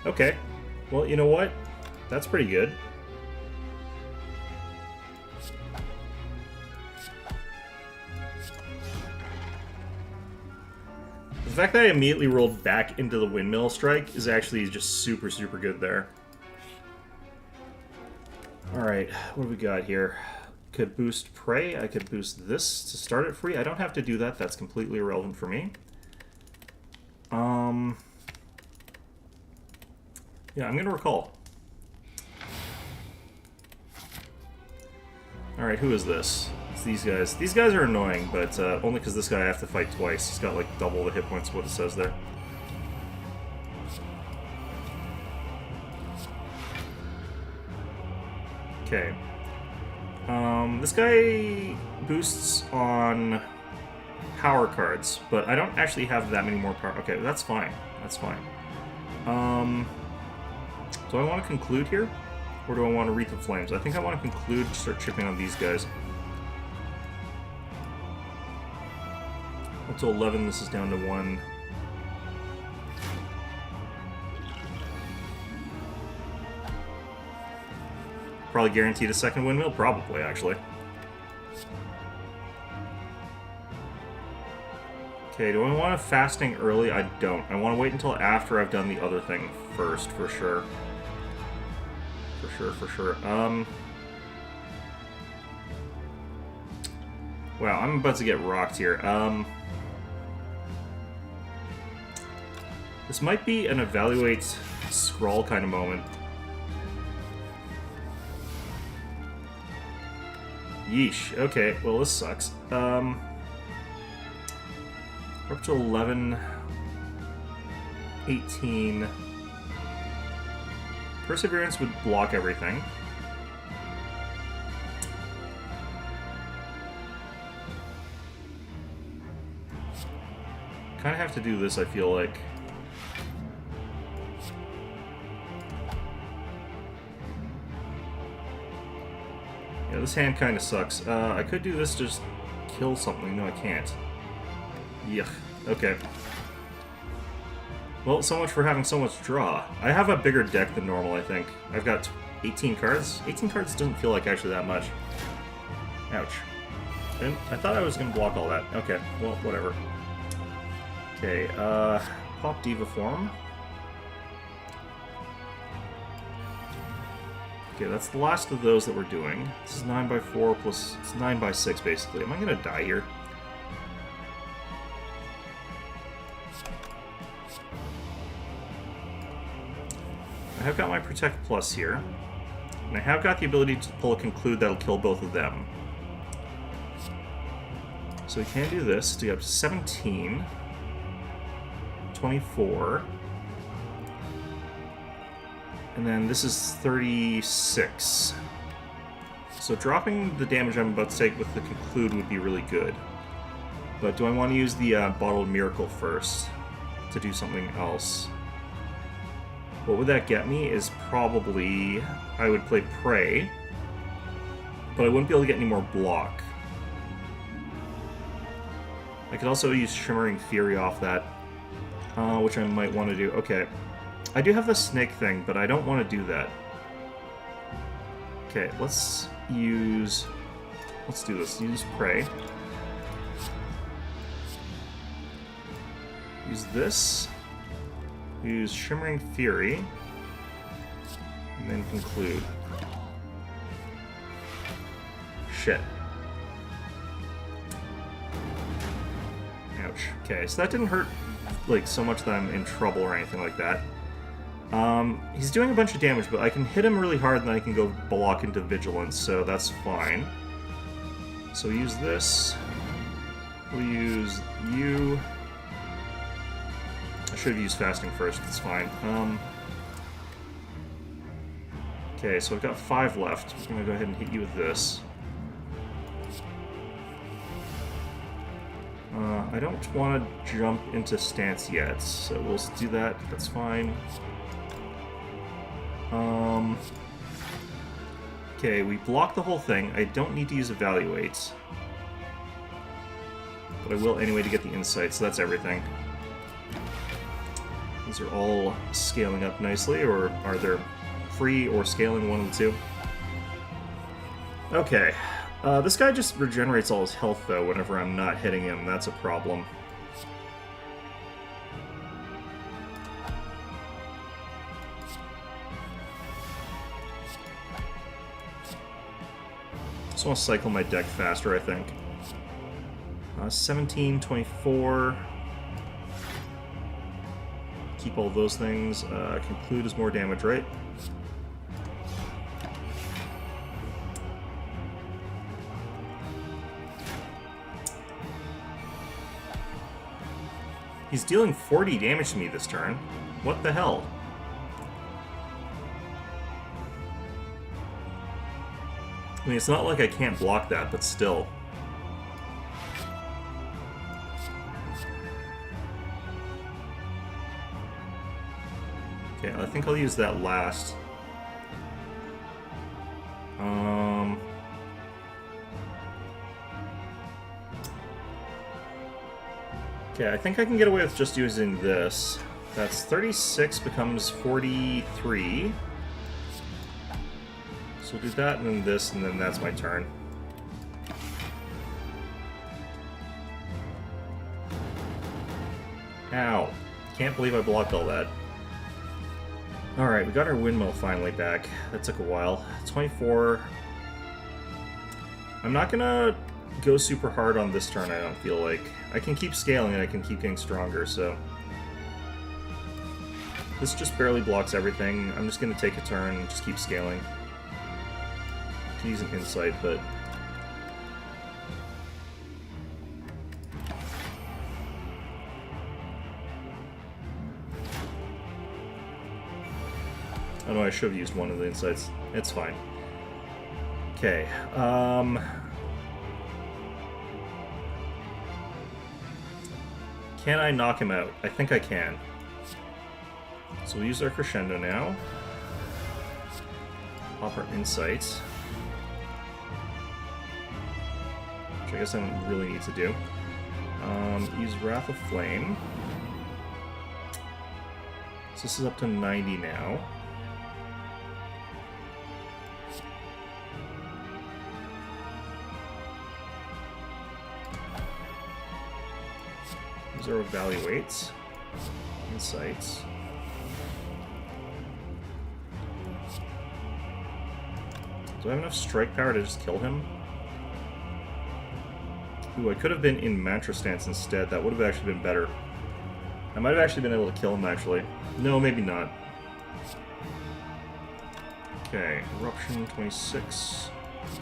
Speaker 1: Okay. Well, you know what? That's pretty good. The fact that I immediately rolled back into the Windmill Strike is actually just super, super good there. Alright, what do we got here? Could boost Prey. I could boost this to start it free. I don't have to do that. That's completely irrelevant for me. Yeah, I'm going to Recall. Alright, who is this? It's these guys. These guys are annoying, but only because this guy I have to fight twice. He's got like double the hit points of what it says there. Okay. This guy boosts on power cards, but I don't actually have that many more power. Okay, that's fine. That's fine. Do I want to conclude here? Or do I want to Wreath of Flames? I think I want to conclude, start chipping on these guys. Up to 11, this is down to 1. Probably guaranteed a second windmill? Probably, actually. Okay, do I want a fasting early? I don't. I want to wait until after I've done the other thing first, for sure. For sure. Wow, I'm about to get rocked here. This might be an Evaluate scroll kind of moment. Yeesh. Okay, well this sucks. We're up to 11, 18. Perseverance would block everything. Kind of have to do this, I feel like. Yeah, this hand kind of sucks. I could do this to just kill something. No, I can't. Yuck. Okay. Well, so much for having so much draw. I have a bigger deck than normal, I think. I've got 18 cards. 18 cards doesn't feel like actually that much. Ouch. I thought I was going to block all that. Okay, well, whatever. Okay, pop Diva form. Okay, that's the last of those that we're doing. This is 9x4 plus... it's 9x6, basically. Am I going to die here? I have got my Protect Plus here. And I have got the ability to pull a Conclude that'll kill both of them. So we can do this to get up to 17... 24, and then this is 36. So dropping the damage I'm about to take with the Conclude would be really good. But do I want to use the Bottled Miracle first to do something else? What would that get me is probably... I would play Prey, but I wouldn't be able to get any more block. I could also use Shimmering Fury off that, which I might want to do. Okay. I do have the snake thing, but I don't want to do that. Okay, let's use... let's do this. Use Prey. Use this. Use Shimmering Fury. And then Conclude. Shit. Ouch. Okay, so that didn't hurt like so much that I'm in trouble or anything like that. He's doing a bunch of damage, but I can hit him really hard and then I can go block into Vigilance, so that's fine. So we use this. We'll use you. I should have used Fasting first, it's fine. Okay, so I've got 5 left. I'm gonna go ahead and hit you with this. I don't want to jump into stance yet, so we'll do that. That's fine. Okay, we block the whole thing. I don't need to use Evaluate. But I will anyway to get the insight, so that's everything. These are all scaling up nicely, or are there free or scaling, one of the two? Okay. This guy just regenerates all his health, though, whenever I'm not hitting him. That's a problem. Just want to cycle my deck faster, I think. 17, 24. Keep all those things. Conclude is more damage, right? He's dealing 40 damage to me this turn. What the hell? I mean, it's not like I can't block that, but still. Okay, I think I'll use that last. Okay, I think I can get away with just using this. That's 36 becomes 43. So we'll do that and then this, and then that's my turn. Ow. Can't believe I blocked all that. Alright, we got our windmill finally back. That took a while. 24. I'm not gonna go super hard on this turn, I don't feel like. I can keep scaling and I can keep getting stronger, so... This just barely blocks everything. I'm just going to take a turn and just keep scaling. Could use an insight, but... Oh no, I should have used one of the insights. It's fine. Okay, can I knock him out? I think I can. So we'll use our crescendo now. Pop our insights. Which I guess I don't really need to do. Use Wrath of Flame. So this is up to 90 now. Use our evaluates. Insights. Do I have enough strike power to just kill him? Ooh, I could have been in Mantra Stance instead. That would have actually been better. I might have actually been able to kill him, actually. No, maybe not. Okay, Eruption 26,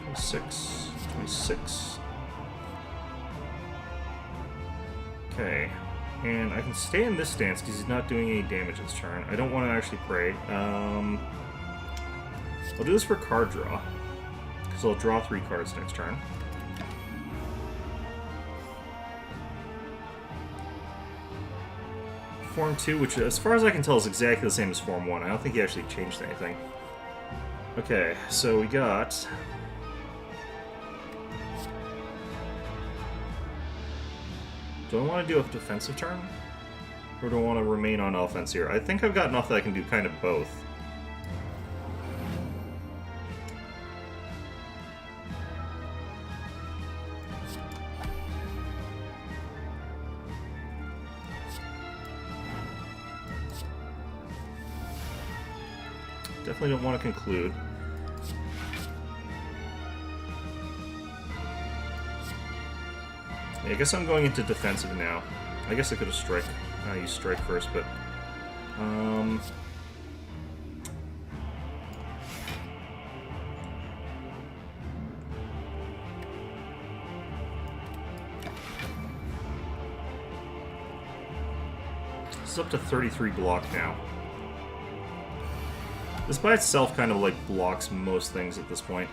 Speaker 1: 26, 26. Okay, and I can stay in this stance because he's not doing any damage this turn. I don't want to actually pray. I'll do this for card draw, because I'll draw 3 cards next turn. Form 2, which as far as I can tell is exactly the same as Form 1. I don't think he actually changed anything. Okay, so we got... Do I want to do a defensive turn? Or do I want to remain on offense here? I think I've got enough that I can do kind of both. Definitely don't want to conclude. Yeah, I guess I'm going into defensive now. I guess I could have used strike first, but this is up to 33 block now. This by itself kind of like blocks most things at this point.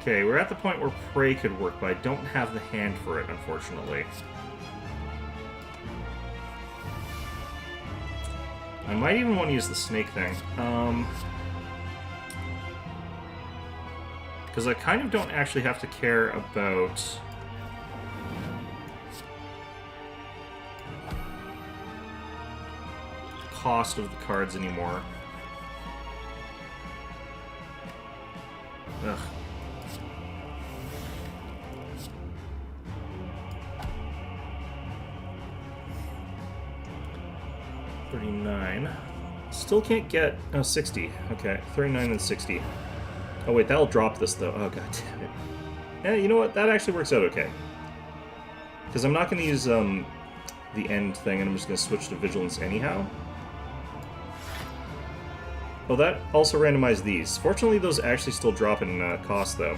Speaker 1: Okay, we're at the point where Prey could work, but I don't have the hand for it, unfortunately. I might even want to use the snake thing. Because I kind of don't actually have to care about... the cost of the cards anymore. Ugh. Still can't get... Oh, 60. Okay, 39 and 60. Oh, wait, that'll drop this, though. Oh, god damn it. Yeah, you know what? That actually works out okay. Because I'm not going to use the end thing, and I'm just going to switch to Vigilance anyhow. Oh, that also randomized these. Fortunately, those actually still drop in cost, though.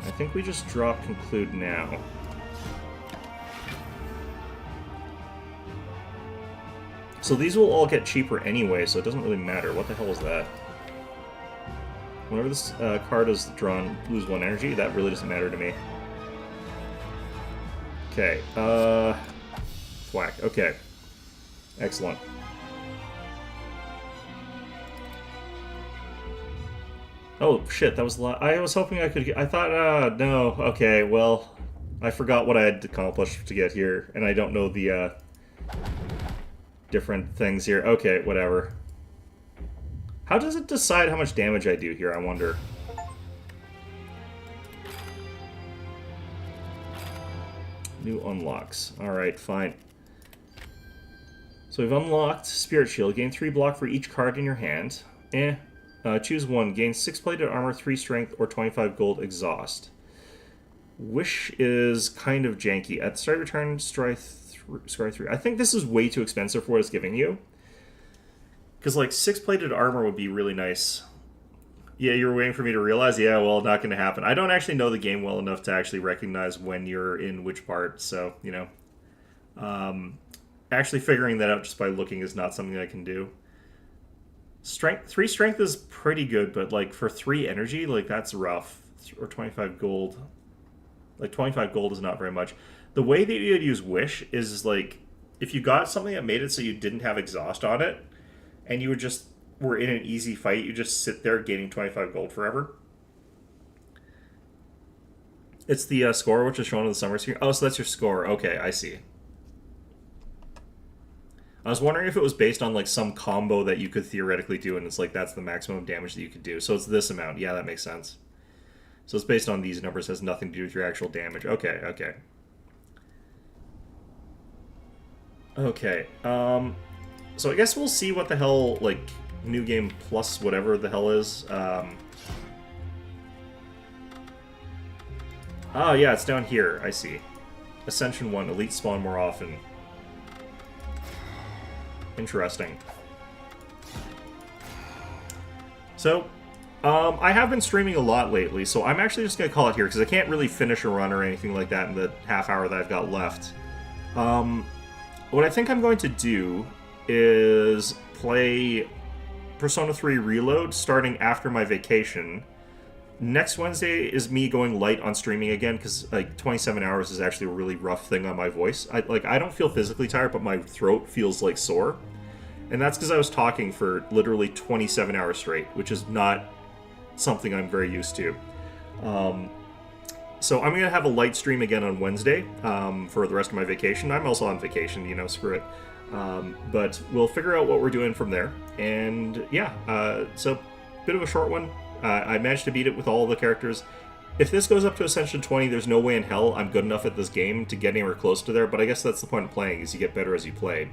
Speaker 1: I think we just drop Conclude now. So these will all get cheaper anyway, so it doesn't really matter. What the hell is that? Whenever this card is drawn, lose 1 energy. That really doesn't matter to me. Okay, thwack. Okay. Excellent. Oh, shit, that was a lot. I was hoping I could get... I thought, no, okay, well, I forgot what I had accomplished to get here, and I don't know the, different things here. Okay, whatever. How does it decide how much damage I do here, I wonder? New unlocks. Alright, fine. So we've unlocked Spirit Shield. Gain 3 block for each card in your hand. Choose one. Gain 6 plated armor, 3 strength, or 25 gold exhaust. Wish is kind of janky. At the start of your turn, scry 3. I think this is way too expensive for what it's giving you. Because, like, 6-plated armor would be really nice. Yeah, you were waiting for me to realize? Yeah, well, not going to happen. I don't actually know the game well enough to actually recognize when you're in which part, so, you know. Actually figuring that out just by looking is not something I can do. 3 strength is pretty good, but, like, for 3 energy, like, that's rough. Or 25 gold. Like, 25 gold is not very much. The way that you'd use Wish is, like, if you got something that made it so you didn't have exhaust on it, and you were in an easy fight, you just sit there gaining 25 gold forever. It's the score, which is shown on the summary screen. Oh, so that's your score. Okay, I see. I was wondering if it was based on, like, some combo that you could theoretically do, and it's like, that's the maximum damage that you could do. So it's this amount. Yeah, that makes sense. So it's based on these numbers, has nothing to do with your actual damage. Okay, okay. Okay, so I guess we'll see what the hell, like, New Game Plus whatever the hell is. Oh, yeah, it's down here. I see. Ascension 1, Elite spawn more often. Interesting. So, I have been streaming a lot lately, so I'm actually just going to call it here, because I can't really finish a run or anything like that in the half hour that I've got left. What I think I'm going to do is play Persona 3 Reload starting after my vacation. Next Wednesday is me going light on streaming again, because, like, 27 hours is actually a really rough thing on my voice. I don't feel physically tired, but my throat feels, like, sore. And that's because I was talking for literally 27 hours straight, which is not something I'm very used to. So I'm going to have a light stream again on Wednesday for the rest of my vacation. I'm also on vacation, you know, screw it. But we'll figure out what we're doing from there. And yeah, so bit of a short one. I managed to beat it with all the characters. If this goes up to Ascension 20, there's no way in hell I'm good enough at this game to get anywhere close to there, but I guess that's the point of playing, is you get better as you play.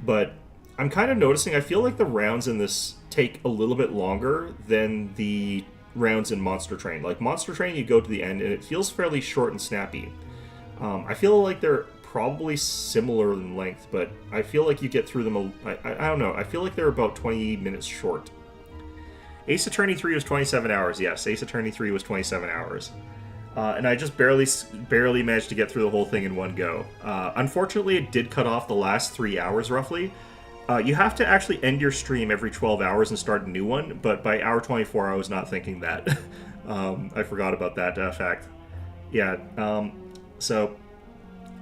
Speaker 1: But I'm kind of noticing, I feel like the rounds in this take a little bit longer than the rounds in Monster Train. Like, Monster Train, you go to the end, and it feels fairly short and snappy. I feel like they're probably similar in length, but I feel like you get through them, I don't know, I feel like they're about 20 minutes short. Ace Attorney 3 was 27 hours, yes, Ace Attorney 3 was 27 hours. And I just barely managed to get through the whole thing in one go. Unfortunately, it did cut off the last 3 hours, roughly. You have to actually end your stream every 12 hours and start a new one, but by hour 24 I was not thinking that. I forgot about that fact. Yeah, so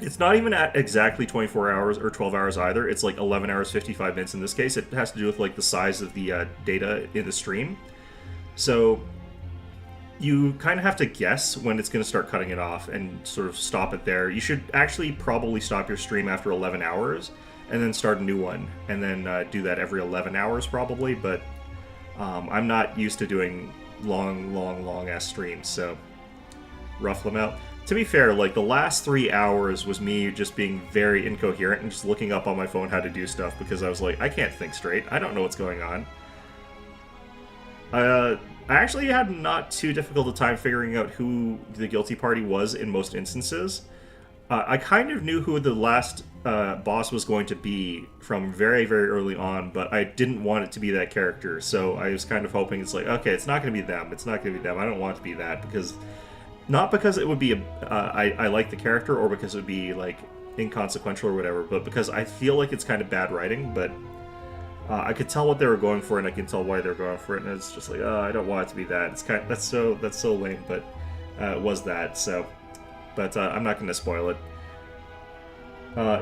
Speaker 1: it's not even at exactly 24 hours or 12 hours either. It's like 11 hours 55 minutes in this case. It has to do with, like, the size of the data in the stream. So you kind of have to guess when it's going to start cutting it off and sort of stop it there. You should actually probably stop your stream after 11 hours and then start a new one, and then do that every 11 hours probably, but I'm not used to doing long ass streams, so rough them out. To be fair, like, the last 3 hours was me just being very incoherent and just looking up on my phone how to do stuff, because I was like, I can't think straight, I don't know what's going on. I actually had not too difficult a time figuring out who the guilty party was in most instances. I kind of knew who the last boss was going to be from very, very early on, but I didn't want it to be that character, so I was kind of hoping it's like, okay, it's not going to be them, it's not going to be them, I don't want it to be that, because, not because it would be, I like the character, or because it would be, like, inconsequential or whatever, but because I feel like it's kind of bad writing, but I could tell what they were going for, and I can tell why they're going for it, and it's just like, oh, I don't want it to be that, it's kind of, that's so lame, but it was that, so... But I'm not going to spoil it.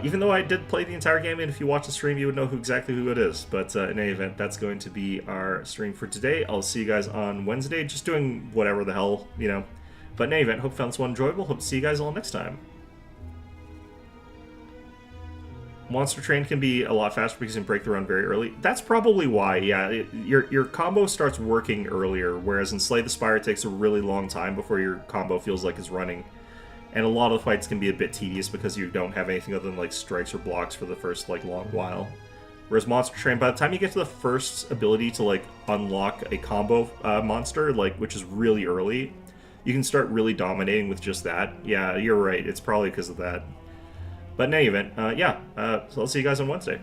Speaker 1: Even though I did play the entire game, and if you watch the stream, you would know exactly who it is. But in any event, that's going to be our stream for today. I'll see you guys on Wednesday, just doing whatever the hell, you know. But in any event, hope you found this one enjoyable. Hope to see you guys all next time. Monster Train can be a lot faster because you can break the run very early. That's probably why, yeah. Your combo starts working earlier, whereas in Slay the Spire it takes a really long time before your combo feels like it's running. And a lot of the fights can be a bit tedious because you don't have anything other than, like, strikes or blocks for the first, like, long while. Whereas Monster Train, by the time you get to the first ability to, like, unlock a combo monster, like, which is really early, you can start really dominating with just that. Yeah, you're right. It's probably because of that. But in any event, yeah. So I'll see you guys on Wednesday.